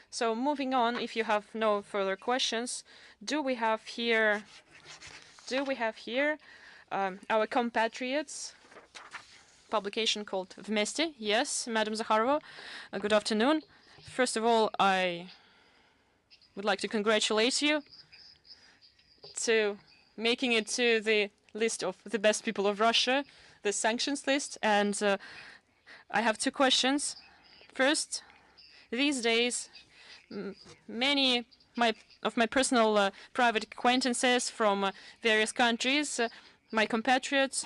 So moving on, if you have no further questions, do we have here our compatriots publication called Vmeste? Yes, Madam Zakharova. Good afternoon. First of all, I would like to congratulate you to making it to the list of the best people of Russia, the sanctions list. And I have two questions. First, these days, many of my personal private acquaintances from various countries, my compatriots,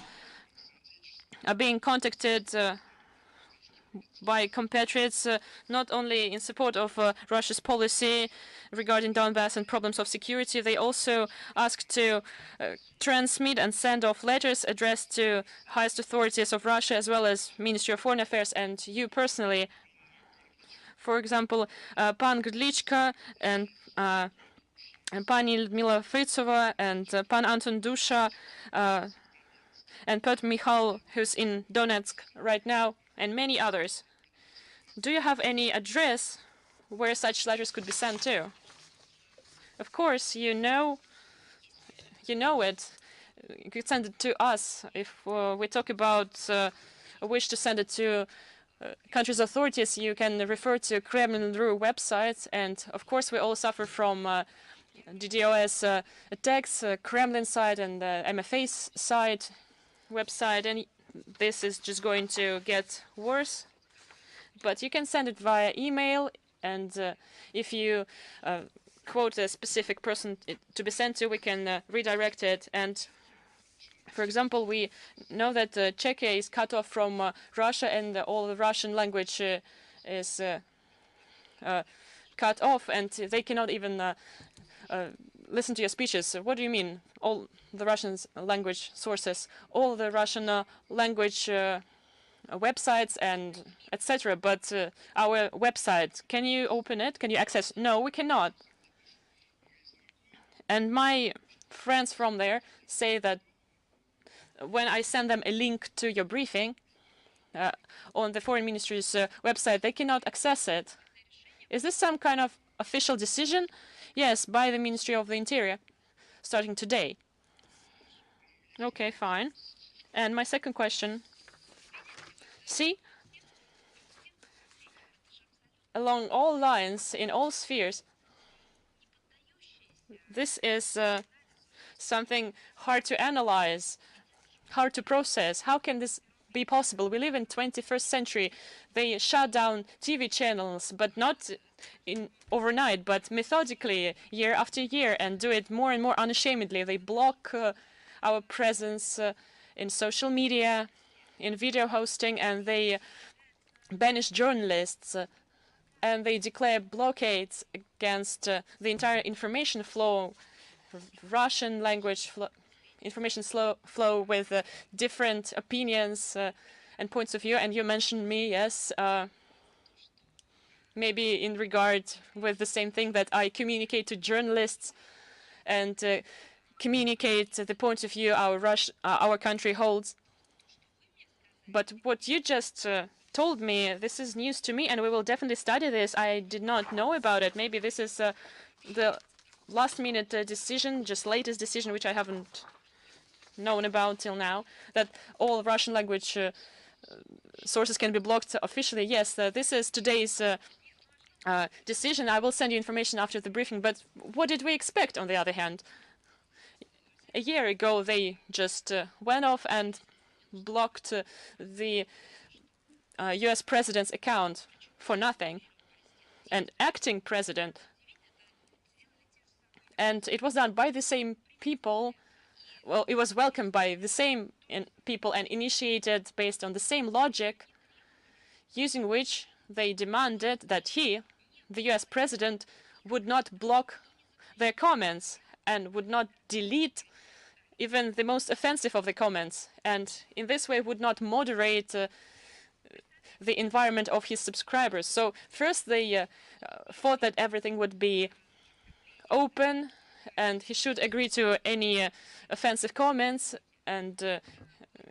are being contacted by compatriots not only in support of Russia's policy regarding Donbass and problems of security. They also ask to transmit and send off letters addressed to highest authorities of Russia, as well as Ministry of Foreign Affairs and you personally. For example, Pan Gudlichka and Pani Ludmila Fritsova and Pan Anton Dusha and Petr Michal, who's in Donetsk right now, and many others. Do you have any address where such letters could be sent to? Of course, you know it. You could send it to us. If we talk about a wish to send it to countries' authorities, you can refer to Kremlin.ru website. And of course, we all suffer from DDoS attacks, Kremlin side and MFA's side website, and this is just going to get worse. But you can send it via email, and if you quote a specific person to be sent to, we can redirect it. And for example, we know that Czechia is cut off from Russia, and all the Russian language is cut off, and they cannot even listen to your speeches. What do you mean? All the Russian language sources, all the Russian language websites and etc. But our website, can you open it? Can you access? No, we cannot. And my friends from there say that when I send them a link to your briefing on the Foreign Ministry's website, they cannot access it. Is this some kind of official decision? Yes, by the Ministry of the Interior, starting today. Okay, fine. And my second question. See, along all lines, in all spheres, this is something hard to analyze, hard to process. How can this be possible? We live in 21st century. They shut down TV channels, but not overnight, but methodically, year after year, and do it more and more unashamedly. They block our presence in social media, in video hosting, and they banish journalists, and they declare blockades against the entire information flow, Russian language information flow with different opinions and points of view. And you mentioned me, yes, maybe in regard with the same thing, that I communicate to journalists and communicate the point of view our country holds. But what you just told me, this is news to me, and we will definitely study this. I did not know about it. Maybe this is the last-minute decision, just latest decision, which I haven't known about till now, that all Russian language sources can be blocked officially. Yes, this is today's decision. I will send you information after the briefing. But what did we expect, on the other hand? A year ago, they just went off and blocked the US president's account for nothing. an acting president. And it was done by the same people. Well, it was welcomed by the same people and initiated based on the same logic, using which they demanded that he, the US president, would not block their comments and would not delete even the most offensive of the comments, and in this way would not moderate the environment of his subscribers. So first they thought that everything would be open and he should agree to any offensive comments, and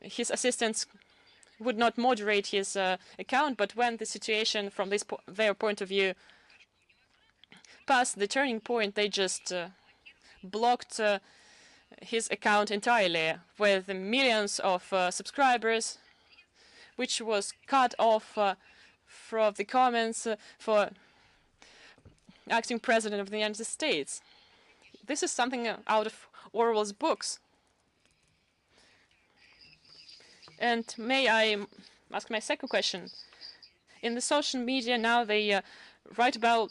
his assistants would not moderate his account. But when the situation from their point of view passed the turning point, they just blocked his account entirely with millions of subscribers, which was cut off from the comments for acting president of the United States. This is something out of Orwell's books. And may I ask my second question? In the social media now they write about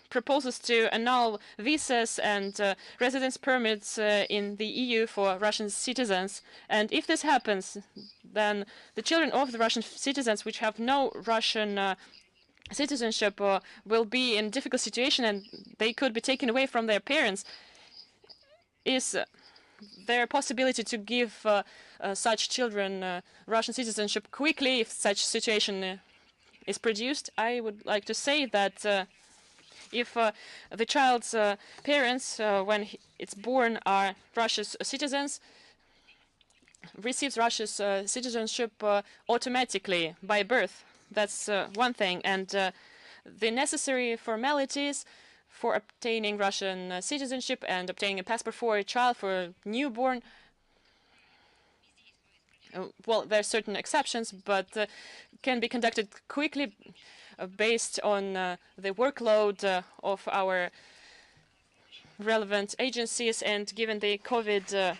proposals to annul visas and residence permits in the EU for Russian citizens. And if this happens, then the children of the Russian citizens which have no Russian citizenship will be in a difficult situation and they could be taken away from their parents. Is there a possibility to give such children Russian citizenship quickly if such situation is produced? I would like to say that if the child's parents, when it's born, are Russia's citizens, receives Russia's citizenship automatically by birth. That's one thing. And the necessary formalities for obtaining Russian citizenship and obtaining a passport for a child, for a newborn, well, there are certain exceptions, but can be conducted quickly based on the workload of our relevant agencies and given the COVID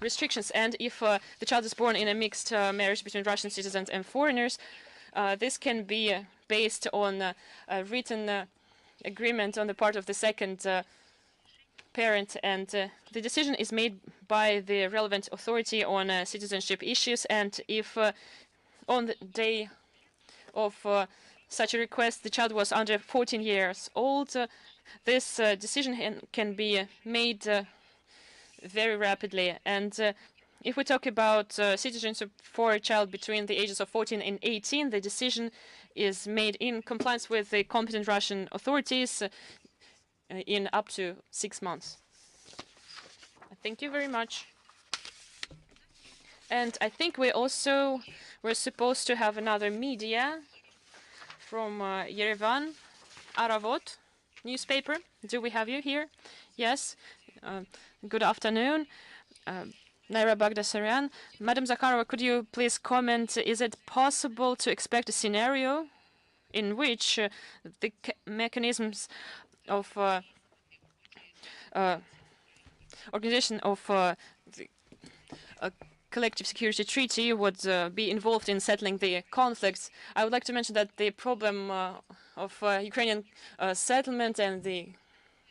restrictions. And if the child is born in a mixed marriage between Russian citizens and foreigners, this can be based on a written agreement on the part of the second parent, and the decision is made by the relevant authority on citizenship issues. And if on the day of such a request the child was under 14 years old, this decision can be made very rapidly. And if we talk about citizenship for a child between the ages of 14 and 18, the decision is made in compliance with the competent Russian authorities in up to 6 months. Thank you very much. And I think we also were supposed to have another media from Yerevan, Aravot newspaper. Do we have you here? Yes. Good afternoon. Naira Bagdasaryan. Madam Zakharova, could you please comment, is it possible to expect a scenario in which the mechanisms of organization of the collective security treaty would be involved in settling the conflicts? I would like to mention that the problem of Ukrainian settlement and the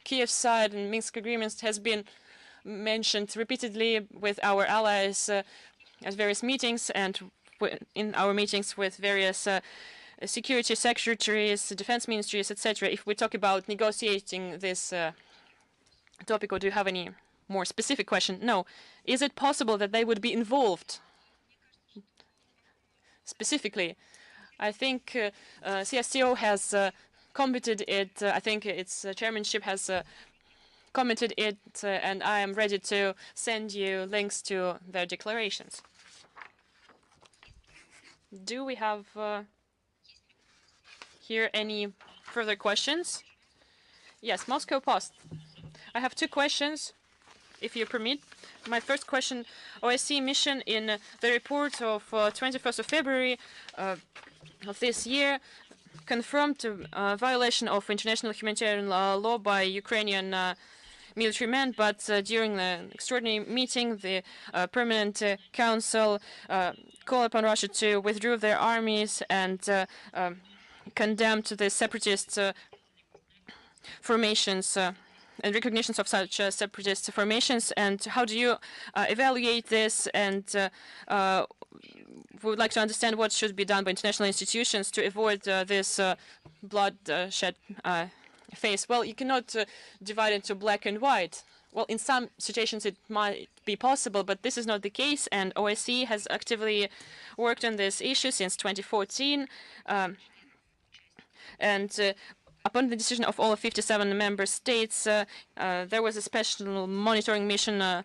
Kiev side and Minsk agreements has been mentioned repeatedly with our allies at various meetings and in our meetings with various security secretaries, defense ministries, etc. If we talk about negotiating this topic, or do you have any more specific question? No. Is it possible that they would be involved specifically? I think CSTO has commented it. I think its chairmanship has commented it, and I am ready to send you links to their declarations. Do we have here any further questions? Yes, Moscow Post. I have 2 questions, if you permit. My first question, OSCE mission in the report of 21st of February of this year confirmed a violation of international humanitarian law by Ukrainian military men, but during the extraordinary meeting, the Permanent Council called upon Russia to withdraw their armies and condemned the separatist formations and recognitions of such separatist formations, and how do you evaluate this? And we would like to understand what should be done by international institutions to avoid this bloodshed phase. Well, you cannot divide into black and white. Well, in some situations it might be possible, but this is not the case, and OSCE has actively worked on this issue since 2014. Upon the decision of all 57 member states, there was a special monitoring mission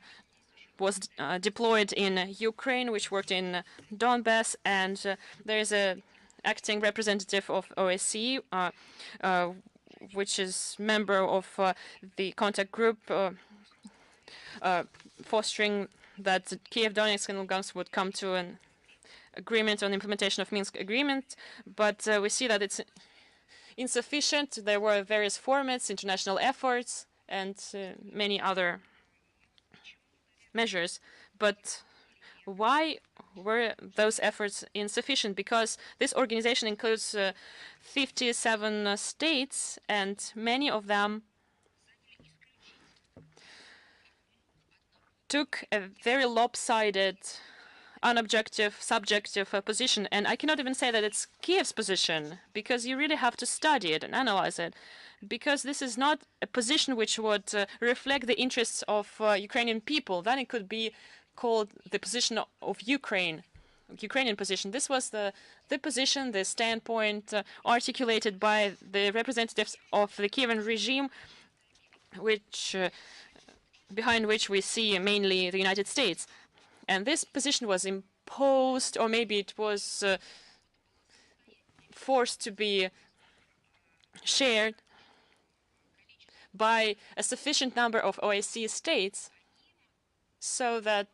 was deployed in Ukraine, which worked in Donbass, and there is a acting representative of OSCE, which is member of the contact group, fostering that Kiev, Donetsk, and Lugansk would come to an agreement on implementation of Minsk agreement. But we see that it's insufficient. There were various formats, international efforts, and many other measures. But why were those efforts insufficient? Because this organization includes 57 states, and many of them took a very lopsided, unobjective, subjective position. And I cannot even say that it's Kiev's position, because you really have to study it and analyze it, because this is not a position which would reflect the interests of Ukrainian people. Then it could be called the position of Ukrainian position. This was the position, the standpoint articulated by the representatives of the Kievan regime, which behind which we see mainly the United States. And this position was imposed, or maybe it was forced to be shared by a sufficient number of OSCE states so that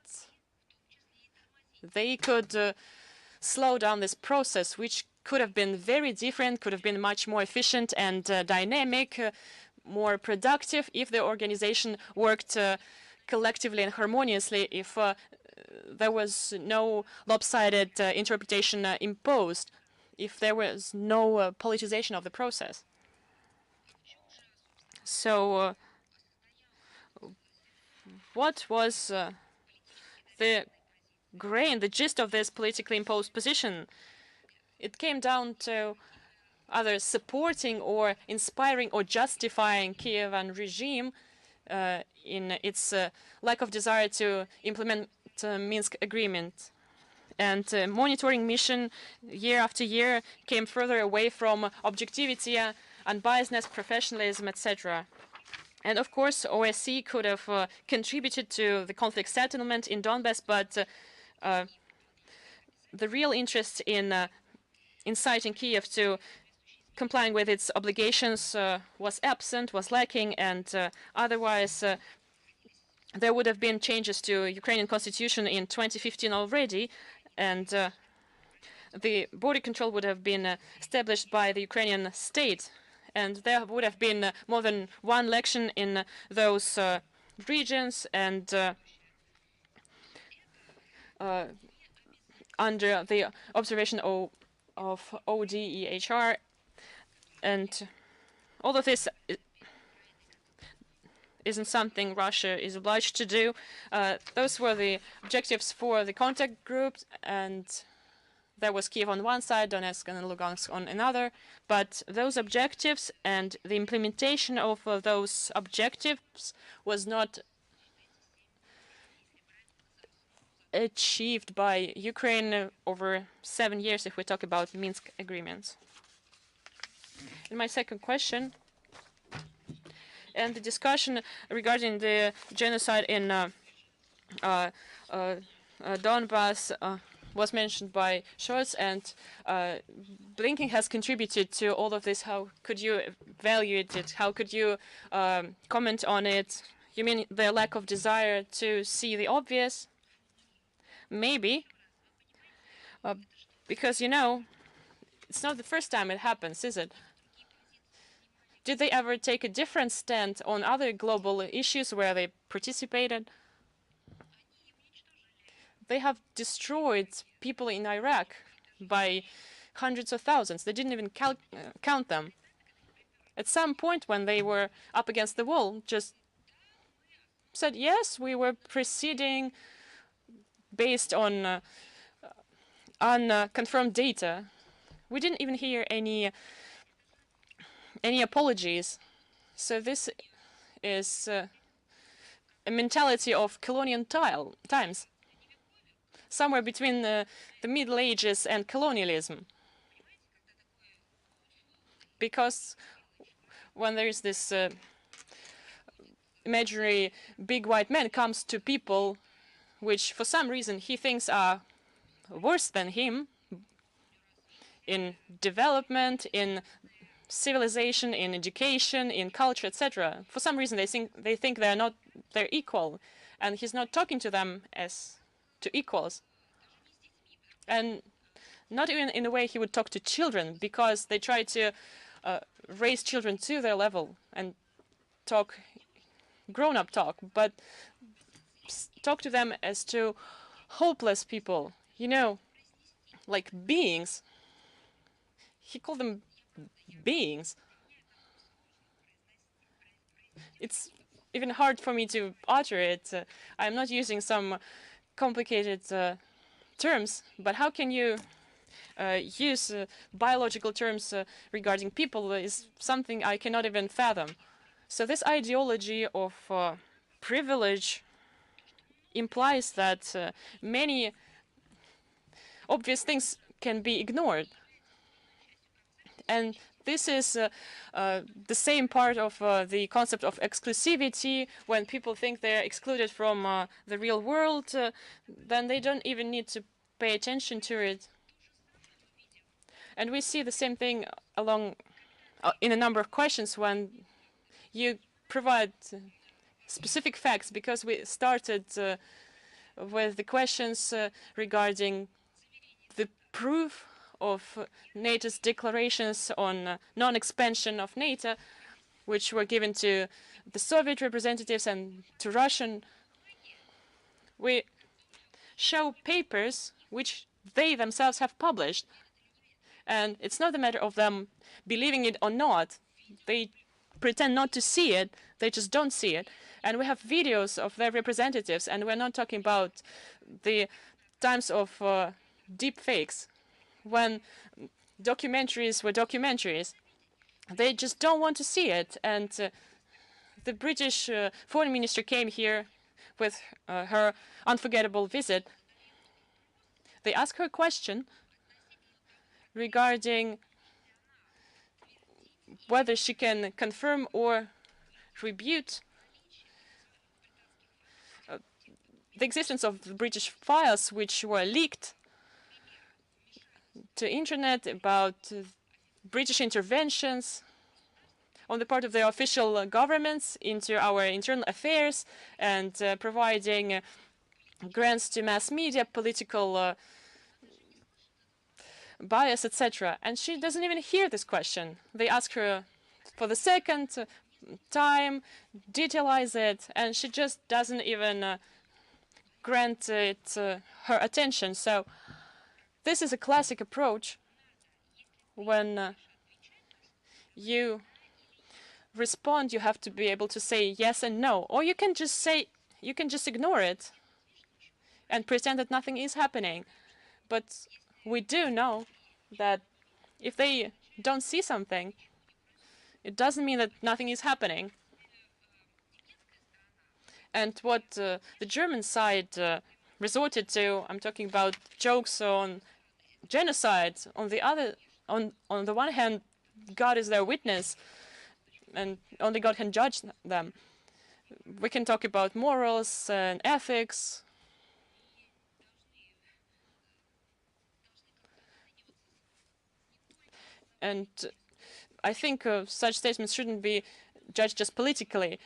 they could slow down this process, which could have been very different, could have been much more efficient and dynamic, more productive if the organization worked collectively and harmoniously, if there was no lopsided interpretation imposed, if there was no politicization of the process. So what was the grain, the gist of this politically imposed position? It came down to either supporting or inspiring or justifying Kievan regime in its lack of desire to implement Minsk agreement. And monitoring mission year after year came further away from objectivity, unbiasedness, professionalism, etc. And of course, OSCE could have contributed to the conflict settlement in Donbass, but the real interest in inciting Kiev to complying with its obligations was absent, was lacking, and otherwise there would have been changes to Ukrainian constitution in 2015 already, and the border control would have been established by the Ukrainian state, and there would have been more than one election in those regions, and under the observation of ODEHR. And all of this isn't something Russia is obliged to do. Those were the objectives for the contact group, and there was Kiev on one side, Donetsk and Lugansk on another. But those objectives and the implementation of those objectives was not achieved by Ukraine over 7 years if we talk about Minsk agreements. And my second question, and the discussion regarding the genocide in Donbass was mentioned by Scholz, and Blinken has contributed to all of this. How could you evaluate it? How could you comment on it? You mean the lack of desire to see the obvious? Maybe, because, you know, it's not the first time it happens, is it? Did they ever take a different stand on other global issues where they participated? They have destroyed people in Iraq by hundreds of thousands. They didn't even count them. At some point, when they were up against the wall, just said, yes, we were proceeding based on unconfirmed data. We didn't even hear any apologies. So this is a mentality of colonial times, somewhere between the Middle Ages and colonialism. Because when there is this imaginary big white man comes to people which for some reason he thinks are worse than him in development, in civilization, in education, in culture, etc. For some reason they think they're equal, and he's not talking to them as to equals. And not even in a way he would talk to children, because they try to raise children to their level and talk grown-up talk, but talk to them as to hopeless people, you know, like beings. He called them beings. It's even hard for me to utter it. I'm not using some complicated terms, but how can you use biological terms regarding people is something I cannot even fathom. So this ideology of privilege implies that many obvious things can be ignored. And this is the same part of the concept of exclusivity. When people think they're excluded from the real world, then they don't even need to pay attention to it. And we see the same thing along in a number of questions when you provide specific facts, because we started with the questions regarding the proof of NATO's declarations on non-expansion of NATO, which were given to the Soviet representatives and to Russian. We show papers which they themselves have published. And it's not a matter of them believing it or not. They pretend not to see it. They just don't see it. And we have videos of their representatives, and we're not talking about the times of deep fakes, when documentaries were documentaries. They just don't want to see it. And the British foreign minister came here with her unforgettable visit. They asked her a question regarding whether she can confirm or rebut the existence of the British files which were leaked to internet about British interventions on the part of the official governments into our internal affairs and providing grants to mass media, political bias, etc. And she doesn't even hear this question. They ask her for the second time, detailize it, and she just doesn't even grant it her attention. So this is a classic approach when you respond. You have to be able to say yes and no, or you can just ignore it and pretend that nothing is happening. But we do know that if they don't see something, it doesn't mean that nothing is happening. And what the German side resorted to, I'm talking about jokes on genocide. On the one hand, God is their witness, and only God can judge them. We can talk about morals and ethics. And I think such statements shouldn't be judged just politically.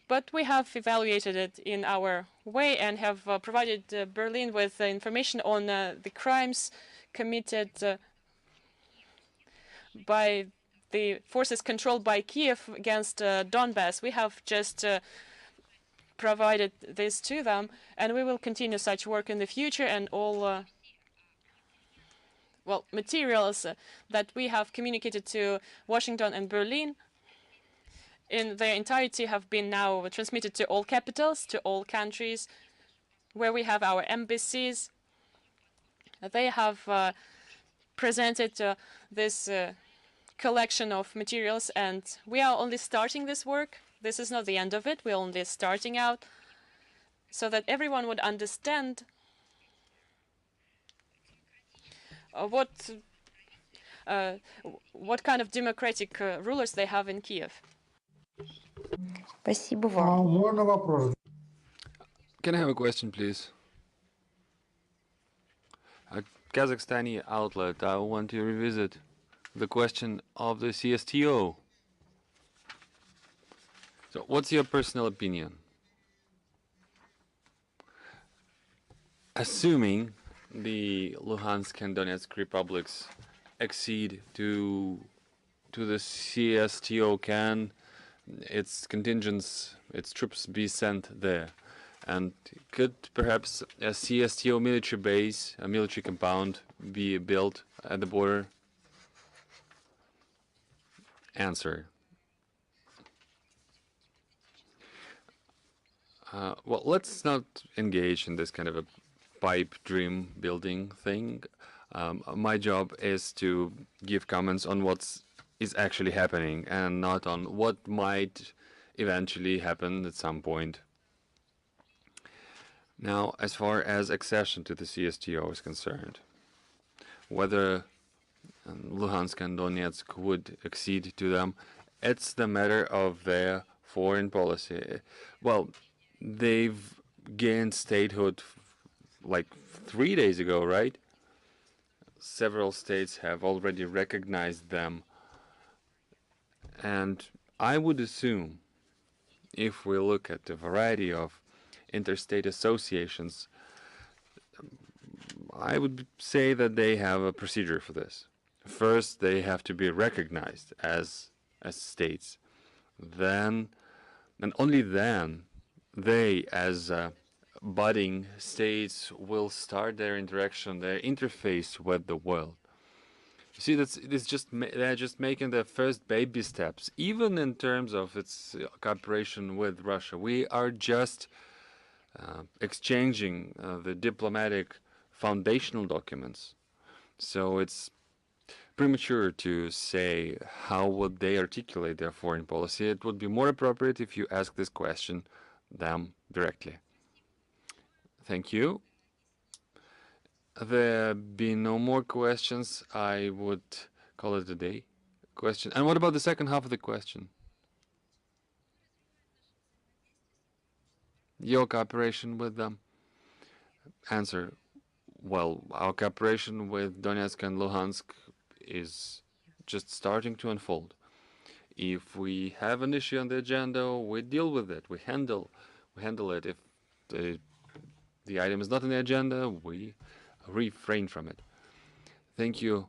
But we have evaluated it in our way and have provided Berlin with information on the crimes committed by the forces controlled by Kiev against Donbass. We have just provided this to them, and we will continue such work in the future, and all well, materials that we have communicated to Washington and Berlin in their entirety have been now transmitted to all capitals, to all countries where we have our embassies. They have presented this collection of materials, and we are only starting this work. This is not the end of it. We're only starting out so that everyone would understand what kind of democratic rulers they have in Kiev. Спасибо вам. Можно вопрос? Can I have a question, please? A Kazakhstani outlet. I want to revisit the question of the CSTO. So, what's your personal opinion? Assuming the Luhansk and Donetsk republics accede to the CSTO, can its contingents, its troops be sent there? And could perhaps a CSTO military base, a military compound, be built at the border? Answer. Well, let's not engage in this kind of a pipe dream building thing. My job is to give comments on what is actually happening and not on what might eventually happen at some point. Now, as far as accession to the CSTO is concerned, whether Luhansk and Donetsk would accede to them, it's the matter of their foreign policy. Well, they've gained statehood like 3 days ago, right? Several states have already recognized them. And I would assume, if we look at the variety of interstate associations, I would say that they have a procedure for this. First, they have to be recognized as states. Then, and only then, they, as budding states, will start their interaction, their interface with the world. You see, they're just making their first baby steps, even in terms of its cooperation with Russia. We are just exchanging the diplomatic foundational documents. So it's premature to say how would they articulate their foreign policy. It would be more appropriate if you ask this question them directly. Thank you. There be no more questions. I would call it a day. Question. And what about the second half of the question? Your cooperation with them? Answer. Well, our cooperation with Donetsk and Luhansk is just starting to unfold. If we have an issue on the agenda, we deal with it. We handle it. If the item is not on the agenda, we refrain from it. Thank you